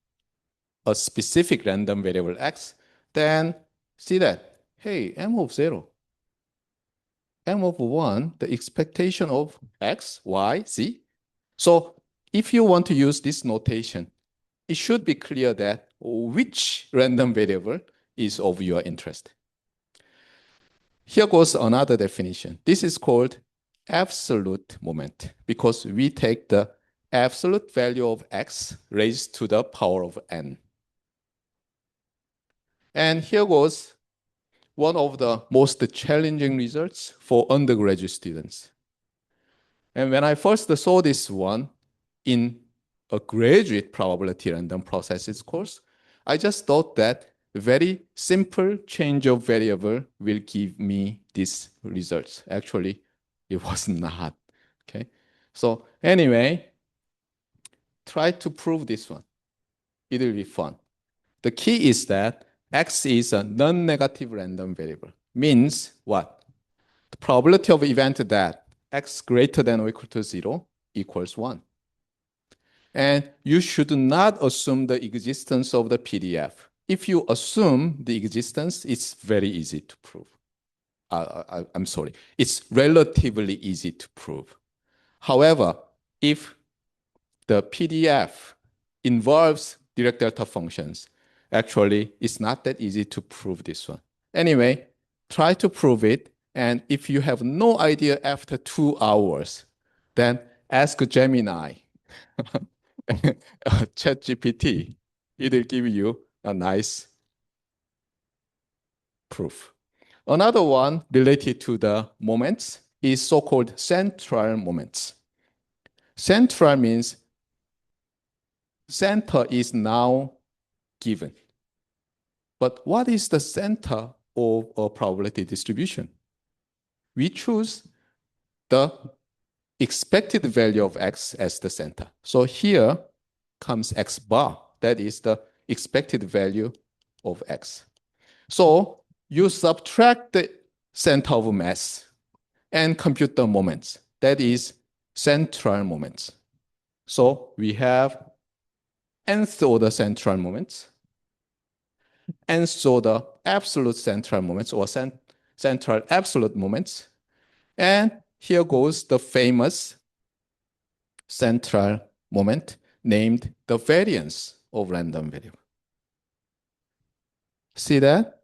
a specific random variable x, then see that, hey, m of 0, m of 1, the expectation of x, y, z. So if you want to use this notation, it should be clear that which random variable is of your interest. Here goes another definition. This is called absolute moment because we take the absolute value of x raised to the power of n. And here goes one of the most challenging results for undergraduate students. And when I first saw this one in a graduate probability random processes course, I just thought that a very simple change of variable will give me these results. Actually, it was not. Okay. So anyway, try to prove this one. It will be fun. The key is that x is a non-negative random variable. Means what? The probability of event that x greater than or equal to 0 equals 1. And you should not assume the existence of the PDF. If you assume the existence, it's very easy to prove. I'm sorry, it's relatively easy to prove. However, if the PDF involves direct delta functions, actually, it's not that easy to prove this one. Anyway, try to prove it. And if you have no idea after 2 hours, then ask Gemini, ChatGPT. It will give you a nice proof. Another one related to the moments is so-called central moments. Central means center is now given. But what is the center of a probability distribution? We choose the expected value of x as the center. So here comes x bar. That is the expected value of x. So you subtract the center of mass and compute the moments. That is central moments. So we have nth order central moments, nth order absolute central moments or central absolute moments. And here goes the famous central moment named the variance of random variable. See that?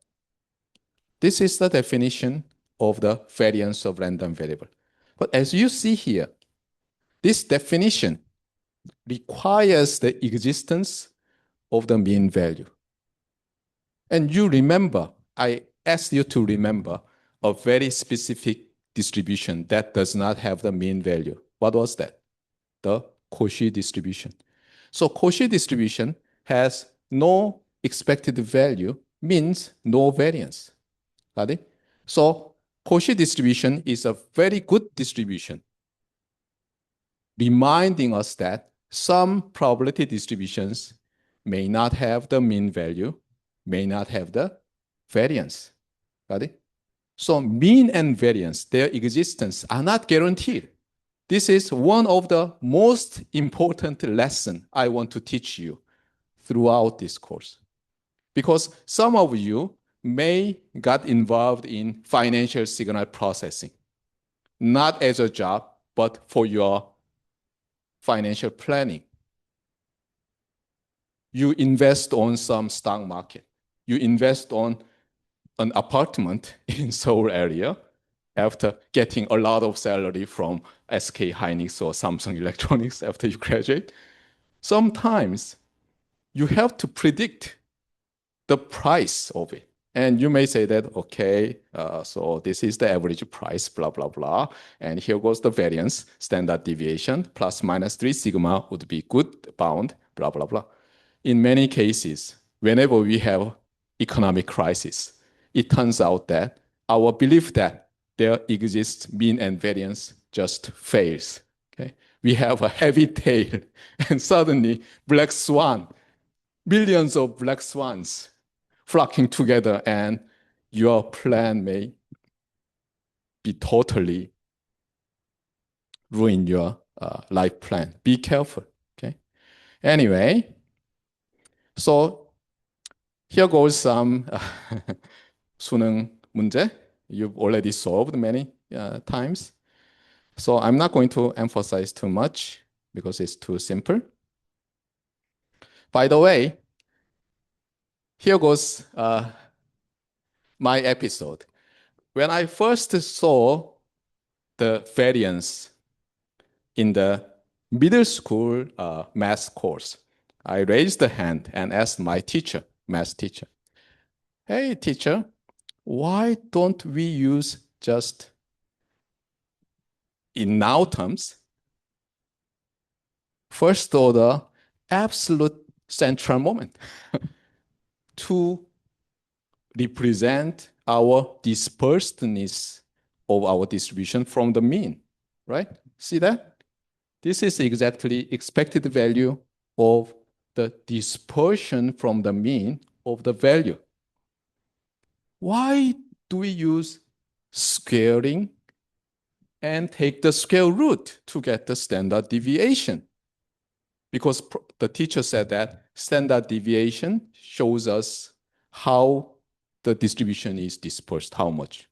This is the definition of the variance of random variable. But as you see here, this definition requires the existence of the mean value. And you remember, I asked you to remember a very specific distribution that does not have the mean value. What was that? The Cauchy distribution. So Cauchy distribution has no expected value, means no variance. Got it? So Cauchy distribution is a very good distribution, reminding us that some probability distributions may not have the mean value, may not have the variance. Got it? So mean and variance, their existence are not guaranteed. This is one of the most important lessons I want to teach you throughout this course. Because some of you may got involved in financial signal processing, not as a job, but for your financial planning. You invest on some stock market. You invest on an apartment in Seoul area after getting a lot of salary from SK Hynix or Samsung Electronics after you graduate. Sometimes you have to predict the price of it. And you may say that, okay, so this is the average price, blah, blah, blah. And here goes the variance, standard deviation, plus minus 3 sigma would be good bound, blah, blah, blah. In many cases, whenever we have economic crisis, it turns out that our belief that there exists mean and variance just fails. Okay? We have a heavy tail, and suddenly black swan, millions of black swans flocking together, and your plan may be totally ruin your life plan. Be careful. Okay. Anyway, so here goes some 수능 문제. You've already solved many times. So I'm not going to emphasize too much because it's too simple. By the way, here goes my episode. When I first saw the variance in the middle school math course, I raised the hand and asked my teacher, math teacher, hey, teacher, why don't we use just in now terms, first order absolute central moment to represent our dispersedness of our distribution from the mean, right? See that? This is exactly expected value of the dispersion from the mean of the value. Why do we use squaring and take the square root to get the standard deviation? Because the teacher said that standard deviation shows us how the distribution is dispersed, how much.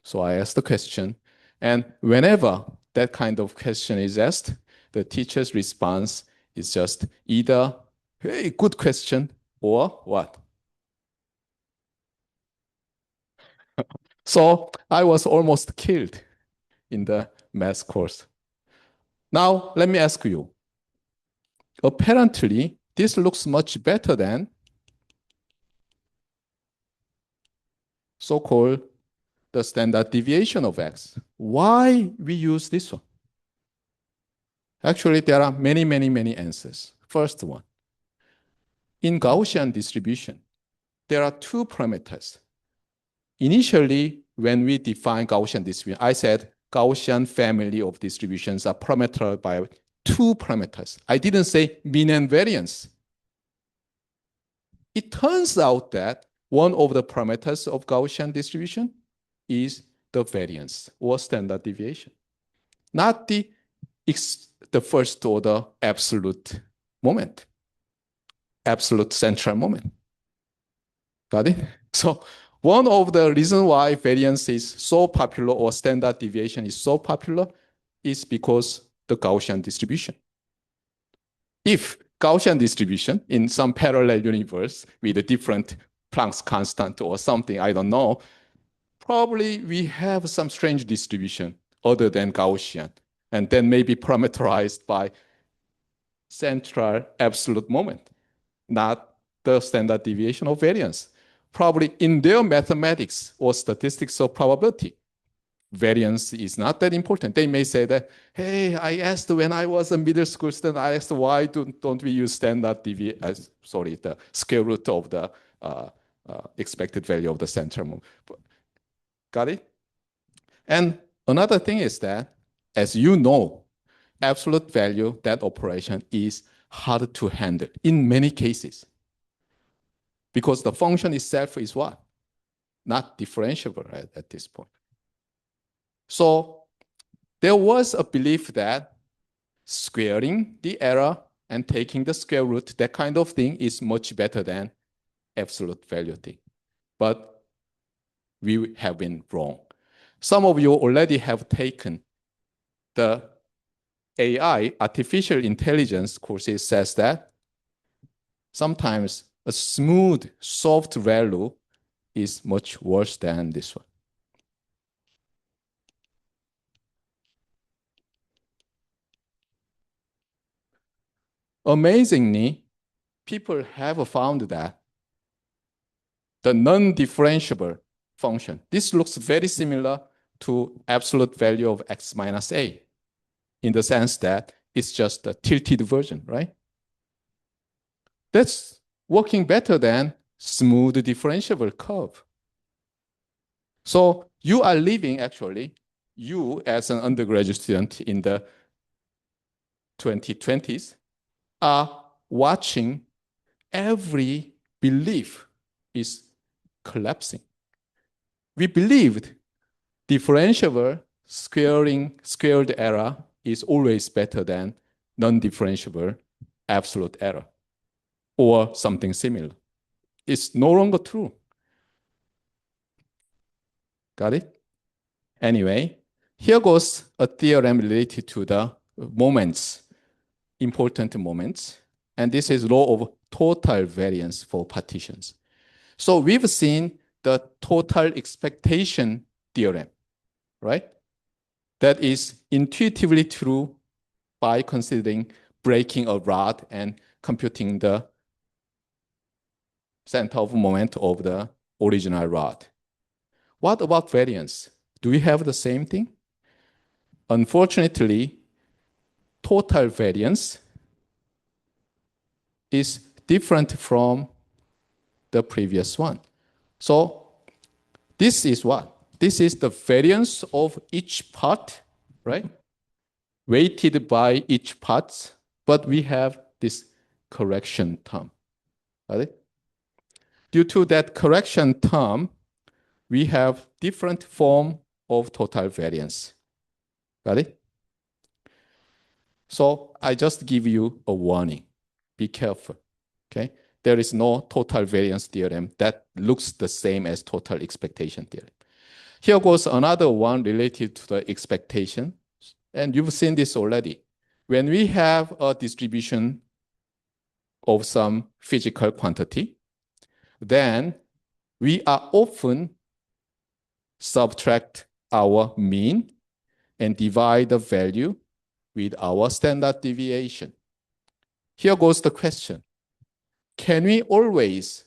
So I asked the question, and whenever that kind of question is asked, the teacher's response is just either, hey, good question, or what? So I was almost killed in the math course. Now, let me ask you. Apparently, this looks much better than so-called the standard deviation of X. Why we use this one? Actually, there are many, many, many answers. First one, in Gaussian distribution, there are two parameters. Initially, when we define Gaussian distribution, I said Gaussian family of distributions are parameterized by two parameters. I didn't say mean and variance. It turns out that one of the parameters of Gaussian distribution is the variance or standard deviation, not the first order absolute moment, absolute central moment. Got it? So one of the reasons why variance is so popular or standard deviation is so popular is because the Gaussian distribution. If Gaussian distribution in some parallel universe with a different Planck's constant or something, I don't know, probably we have some strange distribution other than Gaussian, and then maybe parameterized by central absolute moment, not the standard deviation of variance. Probably in their mathematics or statistics of probability, variance is not that important. They may say that, hey, I asked when I was a middle school student, I asked why don't we use standard deviation, the square root of the expected value of the central moment. Got it? And another thing is that, as you know, absolute value, that operation is hard to handle in many cases. Because the function itself is what? Not differentiable at this point. So there was a belief that squaring the error and taking the square root, that kind of thing is much better than absolute value thing. but we have been wrong. Some of you already have taken the AI, artificial intelligence courses says that sometimes a smooth, soft value is much worse than this one. Amazingly, people have found that the non-differentiable function, this looks very similar to absolute value of x minus a in the sense that it's just a tilted version, right? That's working better than smooth differentiable curve. So you are living, actually, you as an undergraduate student in the 2020s are watching every belief is collapsing. We believed differentiable squared error is always better than non-differentiable absolute error or something similar. It's no longer true. Got it? Anyway, here goes a theorem related to the moments, important moments. And this is law of total variance for partitions. So we've seen the total expectation theorem, right? That is intuitively true by considering breaking a rod and computing the center of moment of the original rod. What about variance? Do we have the same thing? Unfortunately, total variance is different from the previous one. So this is what? This is the variance of each part, right? Weighted by each part, but we have this correction term. Got it? Due to that correction term, we have different form of total variance. Got it? So I just give you a warning. Be careful, okay? There is no total variance theorem that looks the same as total expectation theorem. Here goes another one related to the expectation. And you've seen this already. When we have a distribution of some physical quantity, then we are often subtract our mean and divide the value with our standard deviation. Here goes the question. Can we always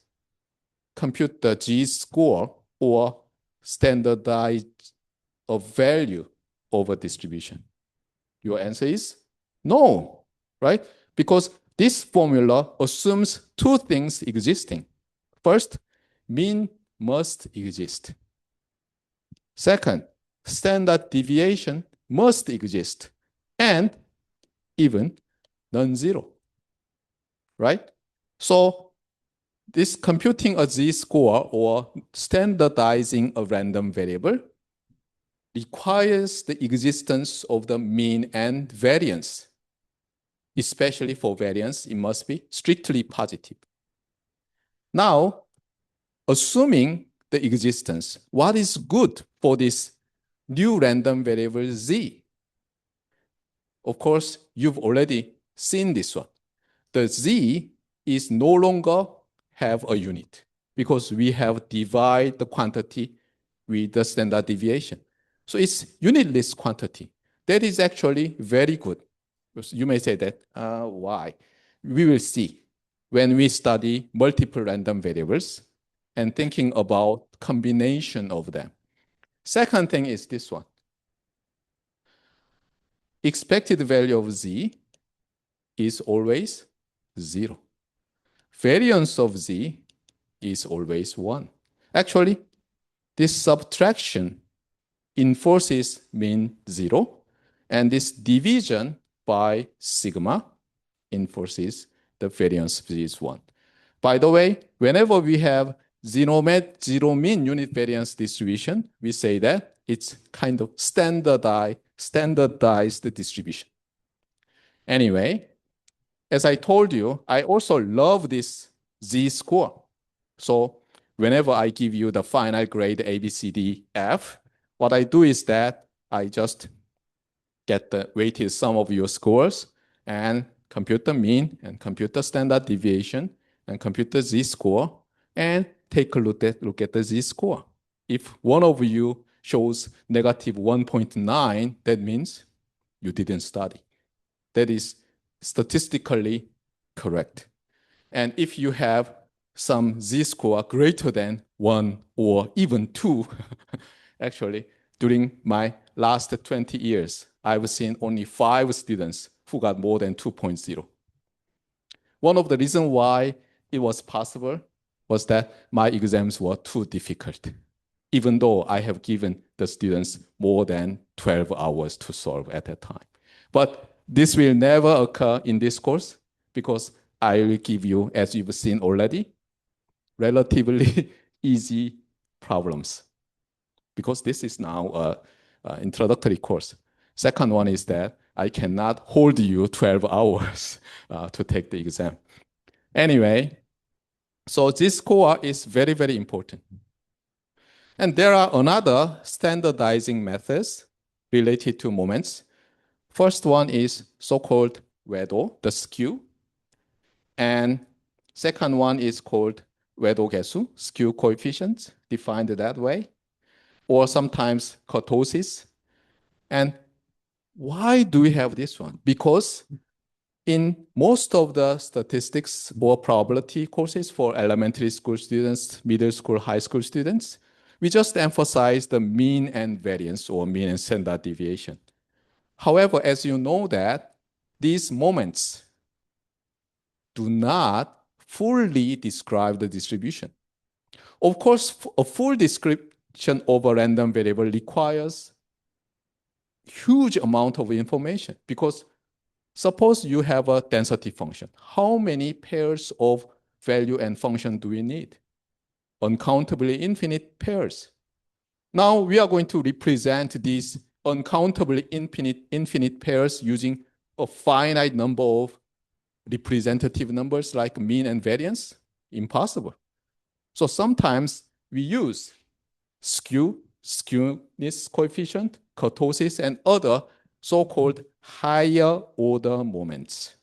compute the Z-score or standardize a value over distribution? Your answer is no, right? Because this formula assumes two things existing. First, mean must exist. Second, standard deviation must exist and even non-zero, right? So this computing a Z-score or standardizing a random variable requires the existence of the mean and variance. Especially for variance, it must be strictly positive. Now, assuming the existence, what is good for this new random variable Z? Of course, you've already seen this one. The Z is no longer have a unit because we have divided the quantity with the standard deviation. So it's unitless quantity. That is actually very good. You may say that, why? We will see when we study multiple random variables and thinking about combination of them. Second thing is this one. Expected value of Z is always 0. Variance of Z is always 1. Actually, this subtraction enforces mean 0, and this division by sigma enforces the variance of Z is 1. By the way, whenever we have zero mean unit variance distribution, we say that it's kind of standardized distribution. Anyway, as I told you, I also love this Z-score. So whenever I give you the final grade A, B, C, D, F, what I do is that I just get the weighted sum of your scores and compute the mean and compute the standard deviation and compute the z-score and take a look at the z-score. If one of you shows negative 1.9, that means you didn't study. That is statistically correct. And if you have some z-score greater than 1 or even 2, actually, during my last 20 years, I've seen only 5 students who got more than 2.0. One of the reasons why it was possible was that my exams were too difficult, even though I have given the students more than 12 hours to solve at that time. But this will never occur in this course because I will give you, as you've seen already, relatively easy problems, because this is now an introductory course. Second one is that I cannot hold you 12 hours to take the exam. Anyway, so this score is very, very important. And there are another standardizing methods related to moments. First one is so-called 외도, the skew. And second one is called 외도 계수, skew coefficient, defined that way, or sometimes kurtosis. And why do we have this one? Because in most of the statistics or probability courses for elementary school students, middle school, high school students, we just emphasize the mean and variance or mean and standard deviation. However, as you know that these moments do not fully describe the distribution. Of course, a full description of a random variable requires huge amount of information, because suppose you have a density function. How many pairs of value and function do we need? Uncountably infinite pairs. Now we are going to represent these uncountably infinite pairs using a finite number of representative numbers like mean and variance. Impossible. So sometimes we use skewness coefficient, kurtosis, and other so-called higher order moments.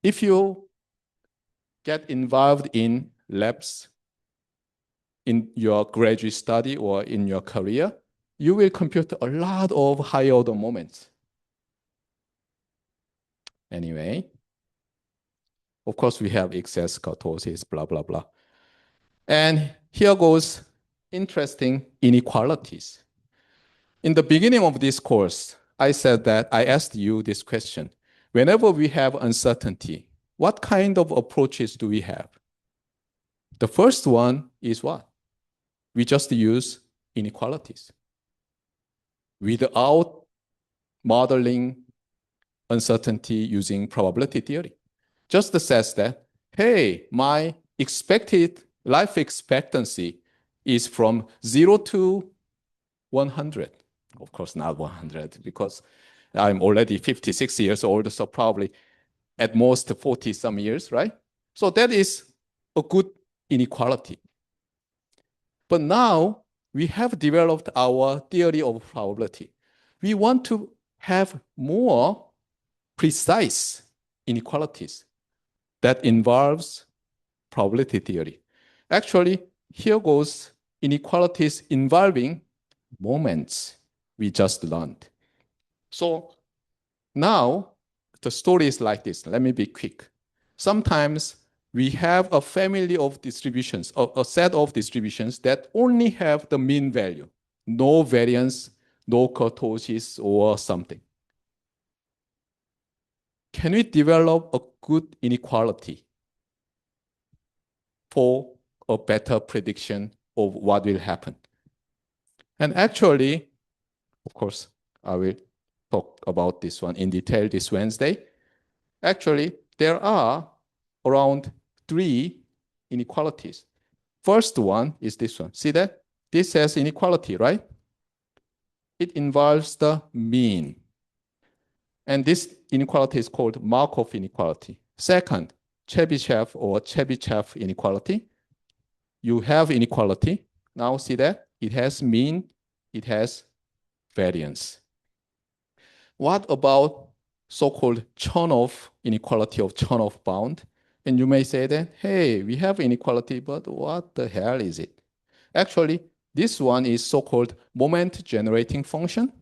If you get involved in labs in your graduate study or in your career, you will compute a lot of higher order moments. Anyway, of course, we have excess kurtosis, blah, blah, blah. And here goes interesting inequalities. In the beginning of this course, I said that I asked you this question. Whenever we have uncertainty, what kind of approaches do we have? The first one is what? We just use inequalities without modeling uncertainty using probability theory. Just says that, hey, my expected life expectancy is from 0 to 100. Of course, not 100, because I'm already 56 years old, so probably at most 40 some years, right? So that is a good inequality. But now we have developed our theory of probability. We want to have more precise inequalities that involves probability theory. Actually, here goes inequalities involving moments we just learned. So now the story is like this. Let me be quick. Sometimes we have a family of distributions, a set of distributions that only have the mean value, no variance, no kurtosis or something. Can we develop a good inequality for a better prediction of what will happen? And actually, of course, I will talk about this one in detail this Wednesday. Actually, there are around 3 inequalities. First one is this one. See that? This has inequality, right? It involves the mean. And this inequality is called Markov inequality. Second, Chebyshev or Chebyshev inequality. You have inequality. Now see that? It has mean, it has variance. What about so-called Chernoff inequality of Chernoff bound? And you may say that, hey, we have inequality, but what the hell is it? Actually, this one is so-called moment generating function.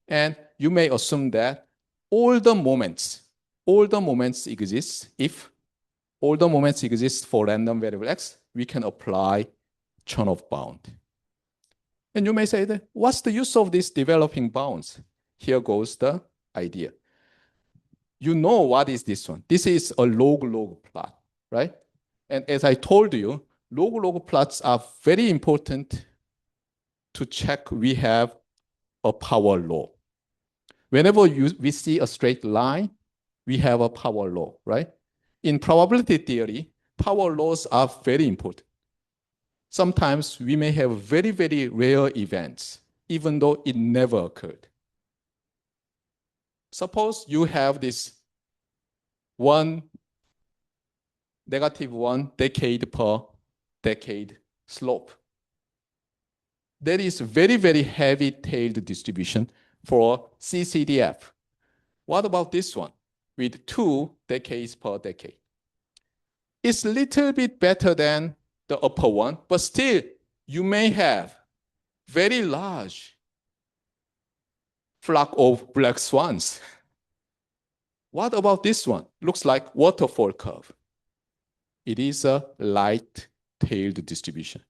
And you may assume that all the moments exist. If all the moments exist for random variable x, we can apply Chernoff bound. And you may say that, what's the use of these developing bounds? Here goes the idea. You know what is this one? This is a log-log plot, right? And as I told you, log-log plots are very important to check we have a power law. Whenever we see a straight line, we have a power law, right? In probability theory, power laws are very important. Sometimes we may have very, very rare events, even though it never occurred. Suppose you have this -1 decade per decade slope. That is very, very heavy-tailed distribution for CCDF. What about this one with 2 decades per decade? It's a little bit better than the upper one, but still you may have very large flock of black swans. What about this one? Looks like waterfall curve. It is a light-tailed distribution.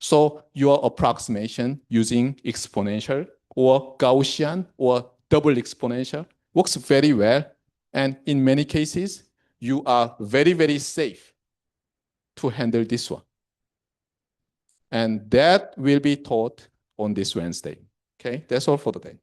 So your approximation using exponential or Gaussian or double exponential works very well. And in many cases, you are very, very safe to handle this one. And that will be taught on this Wednesday. Okay, that's all for today.